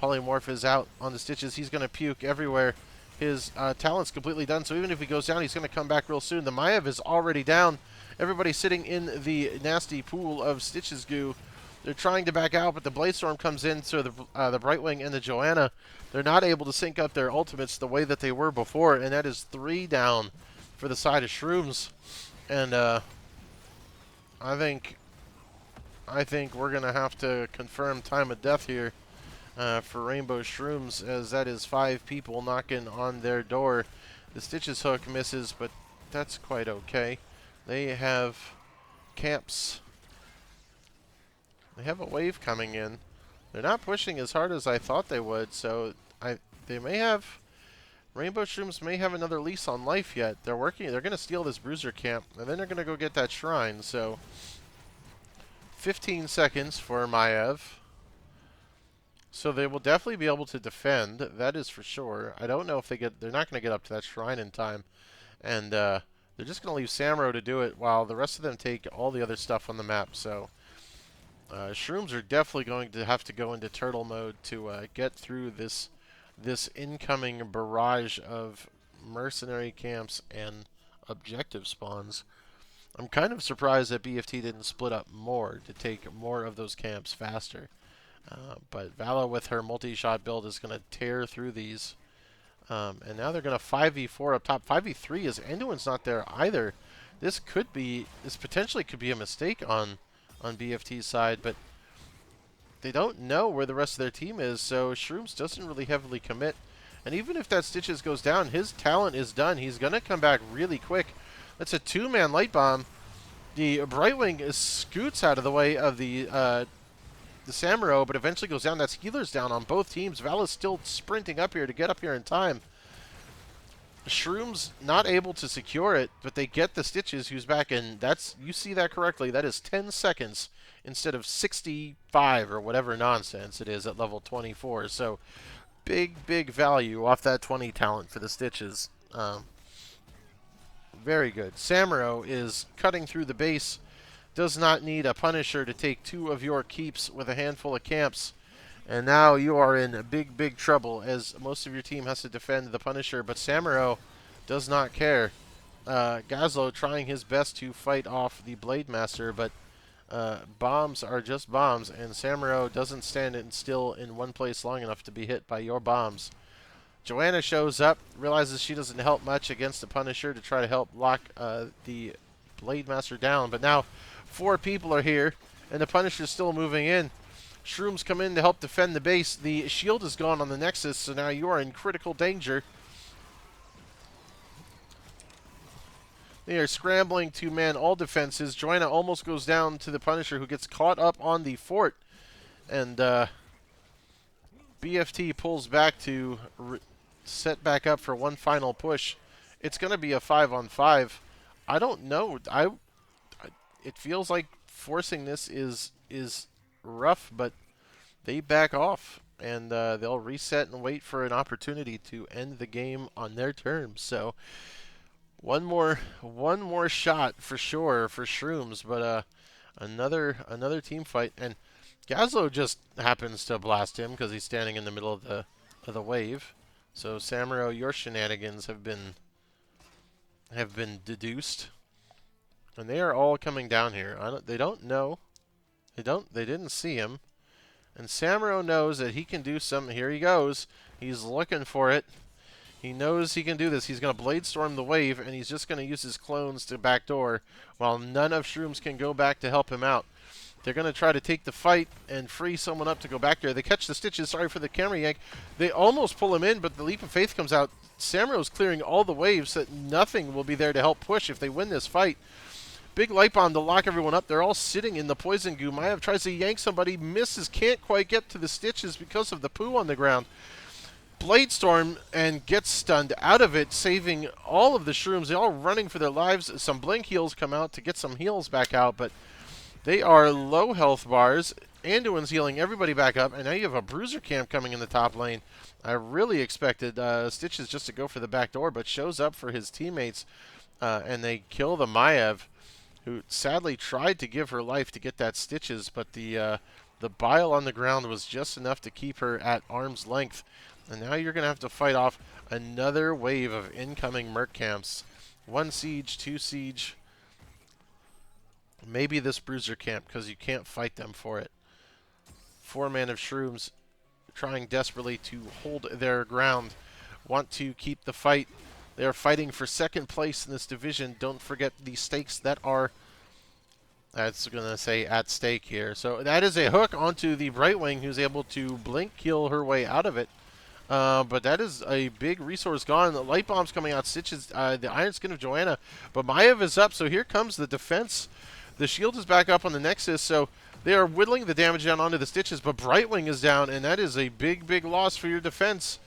Polymorph is out on the stitches. He's going to puke everywhere. His talent's completely done, so even if he goes down, he's going to come back real soon. The Maiev is already down. Everybody's sitting in the nasty pool of stitches goo. They're trying to back out, but the Blade Storm comes in, so the Brightwing and the Joanna, they're not able to sync up their ultimates the way that they were before, and that is 3 down for the side of Shrooms. And I think we're going to have to confirm time of death here for Rainbow Shrooms, as that is 5 people knocking on their door. The Stitches hook misses, but that's quite okay. They have camps. They have a wave coming in. They're not pushing as hard as I thought they would, so they may have, Rainbow Shrooms may have another lease on life yet. They're working. They're going to steal this bruiser camp, and then they're going to go get that shrine. So 15 seconds for Maiev. So they will definitely be able to defend. That is for sure. I don't know if they're not going to get up to that shrine in time, and they're just going to leave Samuro to do it while the rest of them take all the other stuff on the map. So Shrooms are definitely going to have to go into turtle mode to get through this incoming barrage of mercenary camps and objective spawns. I'm kind of surprised that BFT didn't split up more to take more of those camps faster. But Vala with her multi-shot build is going to tear through these. And now they're going to 5v4 up top. 5v3 is Enduin's not there either. This potentially could be a mistake on BFT's side, but they don't know where the rest of their team is, so Shrooms doesn't really heavily commit. And even if that Stitches goes down, his talent is done. He's going to come back really quick. That's a 2-man light bomb. The Brightwing scoots out of the way of the Samuro, but eventually goes down. That's healers down on both teams. Vala's still sprinting up here to get up here in time. Shrooms not able to secure it, but they get the Stitches, who's back in. That's, you see that correctly. That is 10 seconds instead of 65 or whatever nonsense it is at level 24. So big value off that 20 talent for the Stitches. Very good. Samuro is cutting through the base. Does not need a Punisher to take 2 of your keeps with a handful of camps. And now you are in big trouble, as most of your team has to defend the Punisher, but Samuro does not care. Gazlo trying his best to fight off the Blade Master, but bombs are just bombs, and Samuro doesn't stand still in one place long enough to be hit by your bombs. Joanna shows up, realizes she doesn't help much against the Punisher to try to help lock the Blade Master down, but now 4 people are here, and the Punisher's still moving in. Shrooms come in to help defend the base. The shield is gone on the Nexus, so now you are in critical danger. They are scrambling to man all defenses. Joanna almost goes down to the Punisher, who gets caught up on the fort. And BFT pulls back to set back up for one final push it's going to be a 5-on-5. I don't know. It feels like forcing this is rough, but they back off and they'll reset and wait for an opportunity to end the game on their terms. So one more shot for sure for Shrooms, but another team fight, and Gazlo just happens to blast him because he's standing in the middle of the wave. So Samuro, your shenanigans have been deduced, and they are all coming down here. They don't know. They didn't see him. And Samuro knows that he can do something. Here he goes. He's looking for it. He knows he can do this. He's going to Blade Storm the wave, and he's just going to use his clones to backdoor, while none of Shrooms can go back to help him out. They're going to try to take the fight and free someone up to go back there. They catch the stitches. Sorry for the camera yank. They almost pull him in, but the Leap of Faith comes out. Samuro's clearing all the waves so that nothing will be there to help push if they win this fight. Big light bomb to lock everyone up. They're all sitting in the poison goo. Maiev tries to yank somebody, misses, can't quite get to the stitches because of the poo on the ground. Blade Storm and gets stunned out of it, saving all of the Shrooms. They're all running for their lives. Some blink heals come out to get some heals back out, but they are low health bars. Anduin's healing everybody back up, and now you have a Bruiser camp coming in the top lane. I really expected Stitches just to go for the back door, but shows up for his teammates, and they kill the Maiev, who sadly tried to give her life to get that Stitches, but the bile on the ground was just enough to keep her at arm's length. And now you're going to have to fight off another wave of incoming Merc camps. 1 siege, 2 siege, maybe this Bruiser camp, because you can't fight them for it. 4-man of Shrooms trying desperately to hold their ground, want to keep the fight. They are fighting for second place in this division. Don't forget the stakes that are, that's going to say, at stake here. So that is a hook onto the Brightwing, who's able to blink kill her way out of it. But that is a big resource gone. The light bomb's coming out. Stitches, the Iron Skin of Joanna. But Maiev is up, so here comes the defense. The shield is back up on the Nexus, so they are whittling the damage down onto the Stitches. But Brightwing is down, and that is a big, big loss for your defense.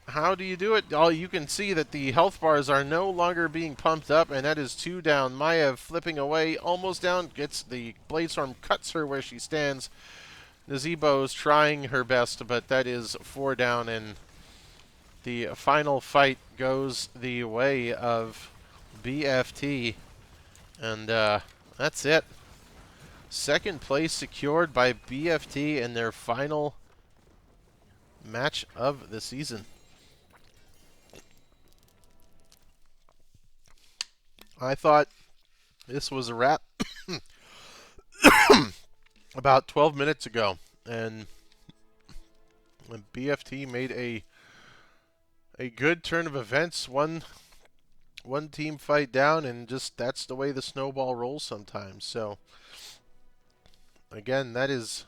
How do you do it? Oh, you can see that the health bars are no longer being pumped up, and that is 2 down. Maiev flipping away, almost down. Gets the Blade Storm, cuts her where she stands. Nazebo's trying her best, but that is 4 down, and the final fight goes the way of BFT. And that's it. Second place secured by BFT in their final match of the season. I thought this was a wrap about 12 minutes ago, and BFT made a good turn of events. One team fight down, and just that's the way the snowball rolls sometimes. So again, that is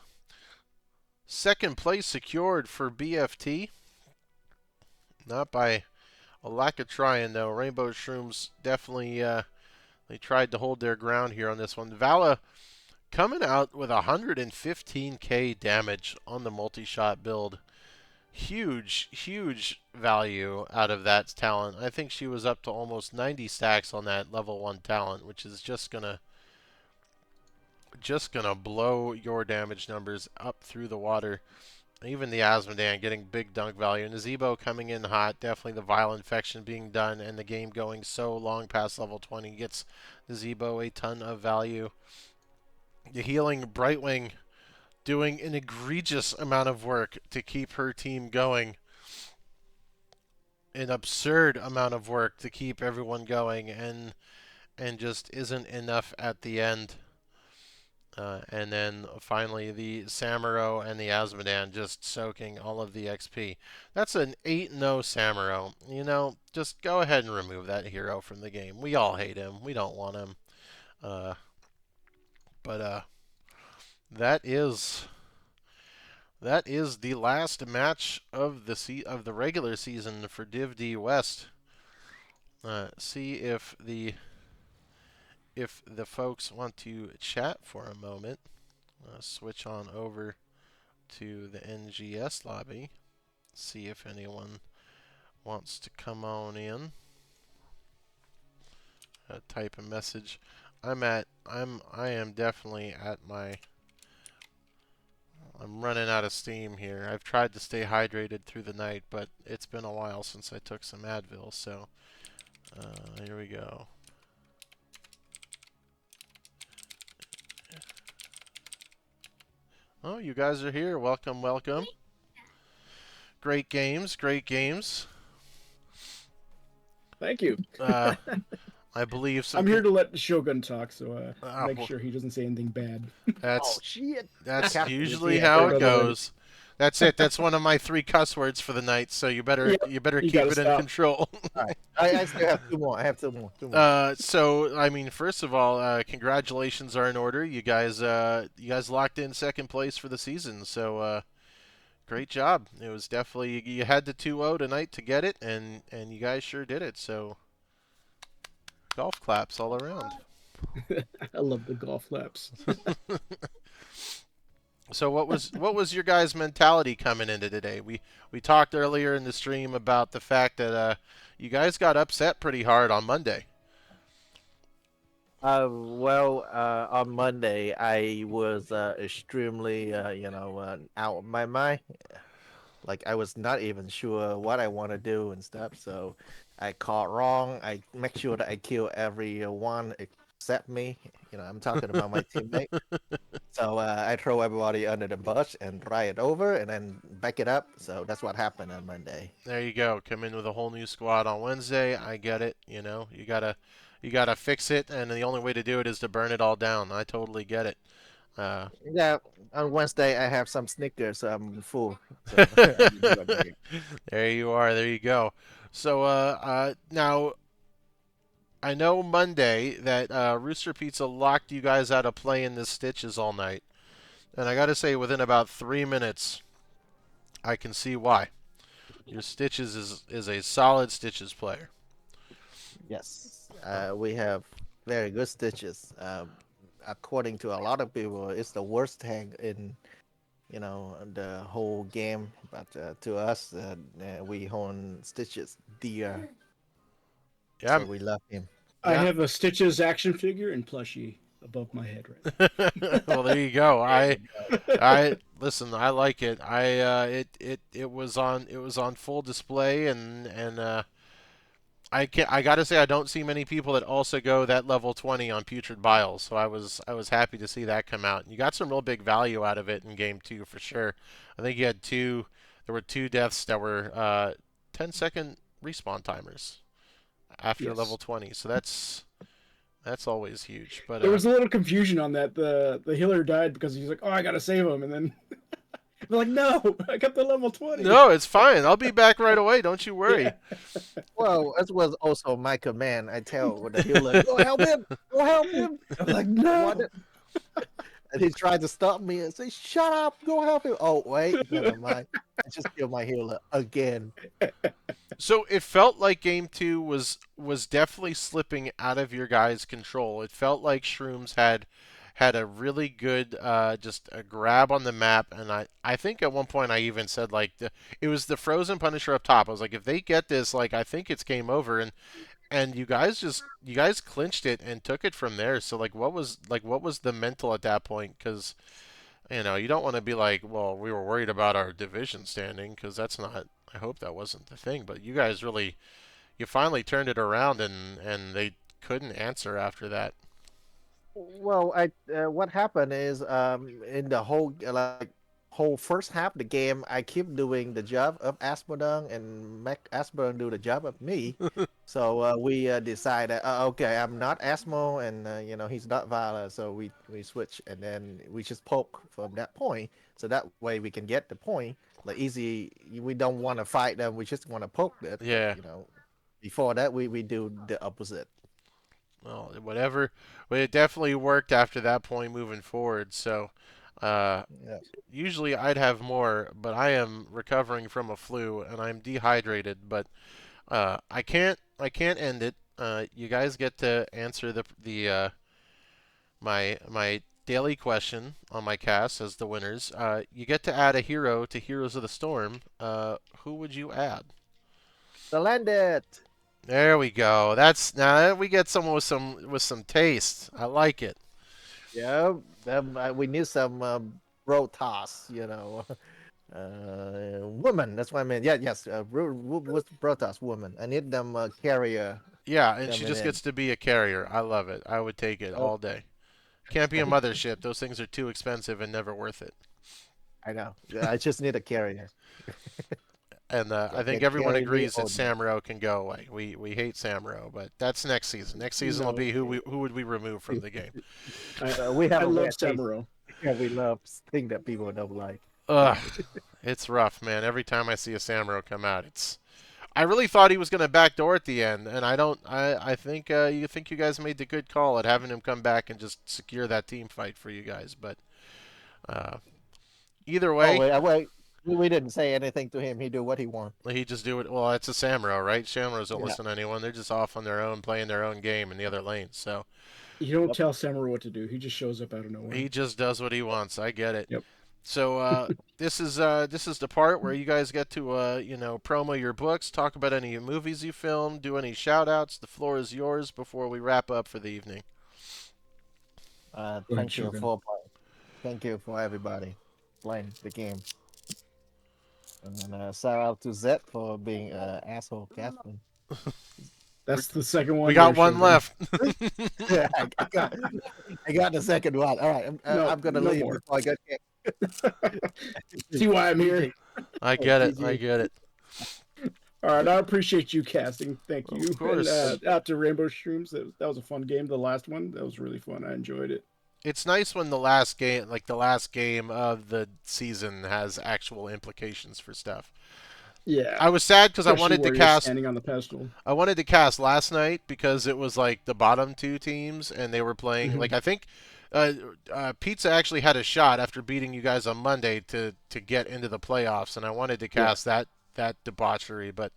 second place secured for BFT. Not by a lack of trying, though. Rainbow Shrooms definitely they tried to hold their ground here on this one. Vala coming out with 115k damage on the multi-shot build. Huge, huge value out of that talent. I think she was up to almost 90 stacks on that level 1 talent, which is just gonna blow your damage numbers up through the water. Even the Asmodan getting big dunk value. Nazebo coming in hot. Definitely the Vile Infection being done, and the game going so long past level 20 gets Nazebo a ton of value. The healing Brightwing doing an egregious amount of work to keep her team going. An absurd amount of work to keep everyone going, and just isn't enough at the end. And then finally the Samuro and the Asmodan just soaking all of the XP. That's an 8-0 Samuro. You know, just go ahead and remove that hero from the game. We all hate him. We don't want him. But that is the last match of the regular season for Div D West. See if the folks want to chat for a moment. Switch on over to the NGS lobby. See if anyone wants to come on in. type a message. I am definitely at my. I'm running out of steam here. I've tried to stay hydrated through the night, but it's been a while since I took some Advil. So here we go. Oh, you guys are here. Welcome, welcome. Great games, great games. Thank you. I believe some. I'm here to let Shogun talk, so make Well, sure he doesn't say anything bad. Oh that's shit! that's Cat is usually here. how Sorry it about that, Eddie. goes. That's it. That's one of my 3 cuss words for the night. So Yep, you better you keep gotta it in stop. control. All right. I still have 2 more. I have 2 more. 2 more. So I mean, first of all, congratulations are in order. You guys locked in second place for the season. So great job. It was definitely you had the 2-0 tonight to get it, and you guys sure did it. So golf claps all around. I love the golf laps. So what was your guys' mentality coming into today? We talked earlier in the stream about the fact that you guys got upset pretty hard on Monday. On Monday, I was extremely, out of my mind. Like I was not even sure what I want to do and stuff. So I called wrong. I make sure that I kill everyone except me. I'm talking about my teammate. So I throw everybody under the bus and try it over and then back it up. So that's what happened on Monday. There you go. Come in with a whole new squad on Wednesday. I get it. You know, you gotta fix it, and the only way to do it is to burn it all down. I totally get it. Uh, Yeah, on Wednesday I have some Snickers, so I'm full. So I'm enjoying the game. there you are. There you go. So now I know Monday that Rooster Pizza locked you guys out of playing the Stitches all night, and I gotta say, within about 3 minutes, I can see why. Your Stitches is a solid Stitches player. Yes, we have very good stitches. According to a lot of people, it's the worst tank in the whole game. But to us, we own stitches dear, Yeah, so we love him. I yeah. have a Stitches action figure and plushie above my head right Well, there you go. There you go. I listen. I like it. It was on full display, and I gotta say I don't see many people that also go that level 20 on Putrid Biles. So I was happy to see that come out. And you got some real big value out of it in game two for sure. I think you had two. There were 2 deaths that were 10-second respawn timers after level Yes. 20. So that's always huge. But There was a little confusion on that. The healer died because he's like, "Oh, I gotta save him," and then they're like, "No, I got the level 20." no, it's fine. I'll be back right away. Don't you Yeah. worry. Well, that was also my command. I tell the healer, "Go help him! Go help him!" I'm like, What? "No." And he tried to stop me and say, "Shut up! Go help him!" Oh wait, never mind. I just killed my healer again. So it felt like game two was definitely slipping out of your guys' control. It felt like Shrooms had a really good just a grab on the map, and I think at one point I even said like it was the frozen Punisher up top. I was like, if they get this, like I think it's game over, and you guys clinched it and took it from there. So what was the mental at that point? Because you know you don't want to be like, well, we were worried about our division standing because that's not. I hope that wasn't the thing, but you guys really you finally turned it around and they couldn't answer after that. Well, I what happened is in the whole whole first half of the game, I keep doing the job of Asmodon and make Asmodon do the job of me. So we decided, okay, I'm not Asmo, and he's not Vala, so we switch, and then we just poke from that point, so that way we can get the point. Like easy, we don't want to fight them, we just want to poke it. But Yeah. before that, we do the opposite. Well, whatever. But it definitely worked after that point moving forward. So, uh, Yeah. usually I'd have more, but I am recovering from a flu and I'm dehydrated. But I can't end it. You guys get to answer the my daily question on my cast as the winners. You get to add a hero to Heroes of the Storm. Who would you add? The landed. There we go. That's now we get someone with some taste. I like it. Yeah, we need some bro toss, woman. That's what I meant. Yeah, yes, with bro toss woman. I need them carrier Yeah, and she coming just in. gets to be a carrier. I love it. I would take it Oh, all day. Can't be a mothership. Those things are too expensive and never worth it. I know. Yeah, I just need a carrier. And I think Can everyone carry me agrees that all day. Samuro can go away. We hate Samuro, but that's next season. Next season will No, be who would we remove from the game? I We have I a love bad taste. Samuro. Yeah, we love things that people don't like. Ugh, it's rough, man. Every time I see a Samuro come out, it's. I really thought he was going to backdoor at the end, and I don't. I think you guys made the good call at having him come back and just secure that team fight for you guys. But uh, either Oh, way, wait. We didn't say anything to him. He do what he want. he just do it. Well, it's a Samuro, right? Samuros don't Yeah. listen to anyone. They're just off on their own, playing their own game in the other lanes. So You don't Yep. tell Samuro what to do. He just shows up out of nowhere. he just does what he wants. I get it. Yep. So this is the part where you guys get to promo your books, talk about any movies you filmed, do any shout outs. The floor is yours before we wrap up for the evening. Go ahead, Thank you Shogun. for playing. Thank you for everybody playing the game. And shout out to Zed for being asshole captain. That's the second We one there, got one Shogun. left. Yeah, I got the second one. All right, No, I'm gonna no leave more. before I get kicked. See why I'm here? I get it. I GG. get it. All right, I appreciate you casting. Thank you. Of And course. out to Rainbow Shrooms. That was a fun game. The last one, that was really fun. I enjoyed it. It's nice when the last game, like the last game of the season, has actual implications for stuff. Yeah, I was sad because especially where you're standing on the pedestal. I wanted to cast last night because it was like the bottom two teams and they were playing. Mhm. Like I think Pizza actually had a shot after beating you guys on Monday to get into the playoffs, and I wanted to Yeah. cast that debauchery, but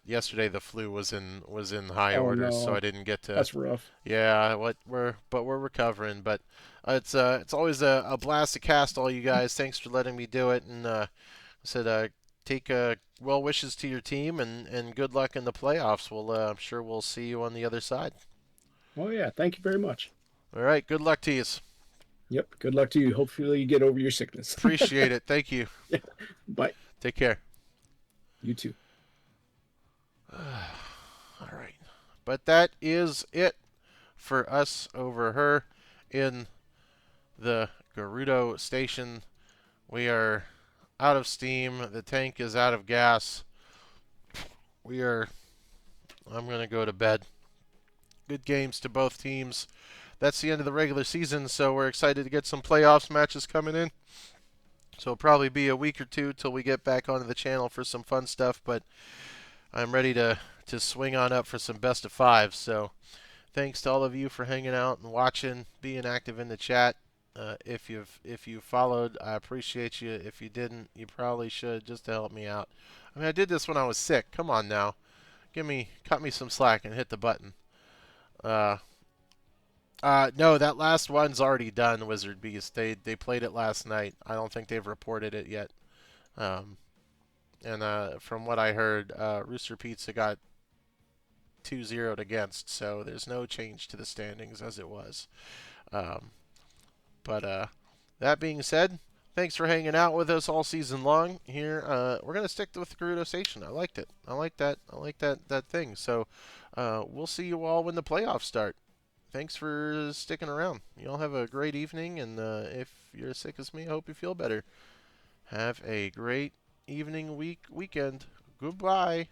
yesterday the flu was in high Oh orders, so I no, didn't get to. that's rough. Yeah, we're recovering, but it's always a blast to cast all you guys. Thanks for letting me do it, and I said take well wishes to your team and good luck in the playoffs. I'm sure we'll see you on the other side. Oh yeah, thank you very much. All right, good luck to you. Yep. Good luck to you. Hopefully you get over your sickness. Appreciate it. Thank you. Bye. Take care. You too. All right, but that is it for us over her in the Gerudo station. We are out of steam. The tank is out of gas. We are. I'm gonna go to bed. Good games to both teams. That's the end of the regular season, so we're excited to get some playoffs matches coming in. So it'll probably be a week or two till we get back onto the channel for some fun stuff, but I'm ready to swing on up for some best of fives. So thanks to all of you for hanging out and watching, being active in the chat. If you followed, I appreciate you. If you didn't, you probably should just to help me out. I mean, I did this when I was sick. Come on now, cut me some slack and hit the button. Uh, no, that last one's already done, Wizard Beast. They played it last night. I don't think they've reported it yet. Um, and from what I heard, Rooster Pizza got 2-0'd against, so there's no change to the standings as it was. Um, but that being said, thanks for hanging out with us all season long. Here, we're gonna stick with the Gerudo Station. I liked it. I like that. I like that thing. So we'll see you all when the playoffs start. Thanks for sticking around. You all have a great evening, and if you're as sick as me, I hope you feel better. Have a great evening, weekend. Goodbye.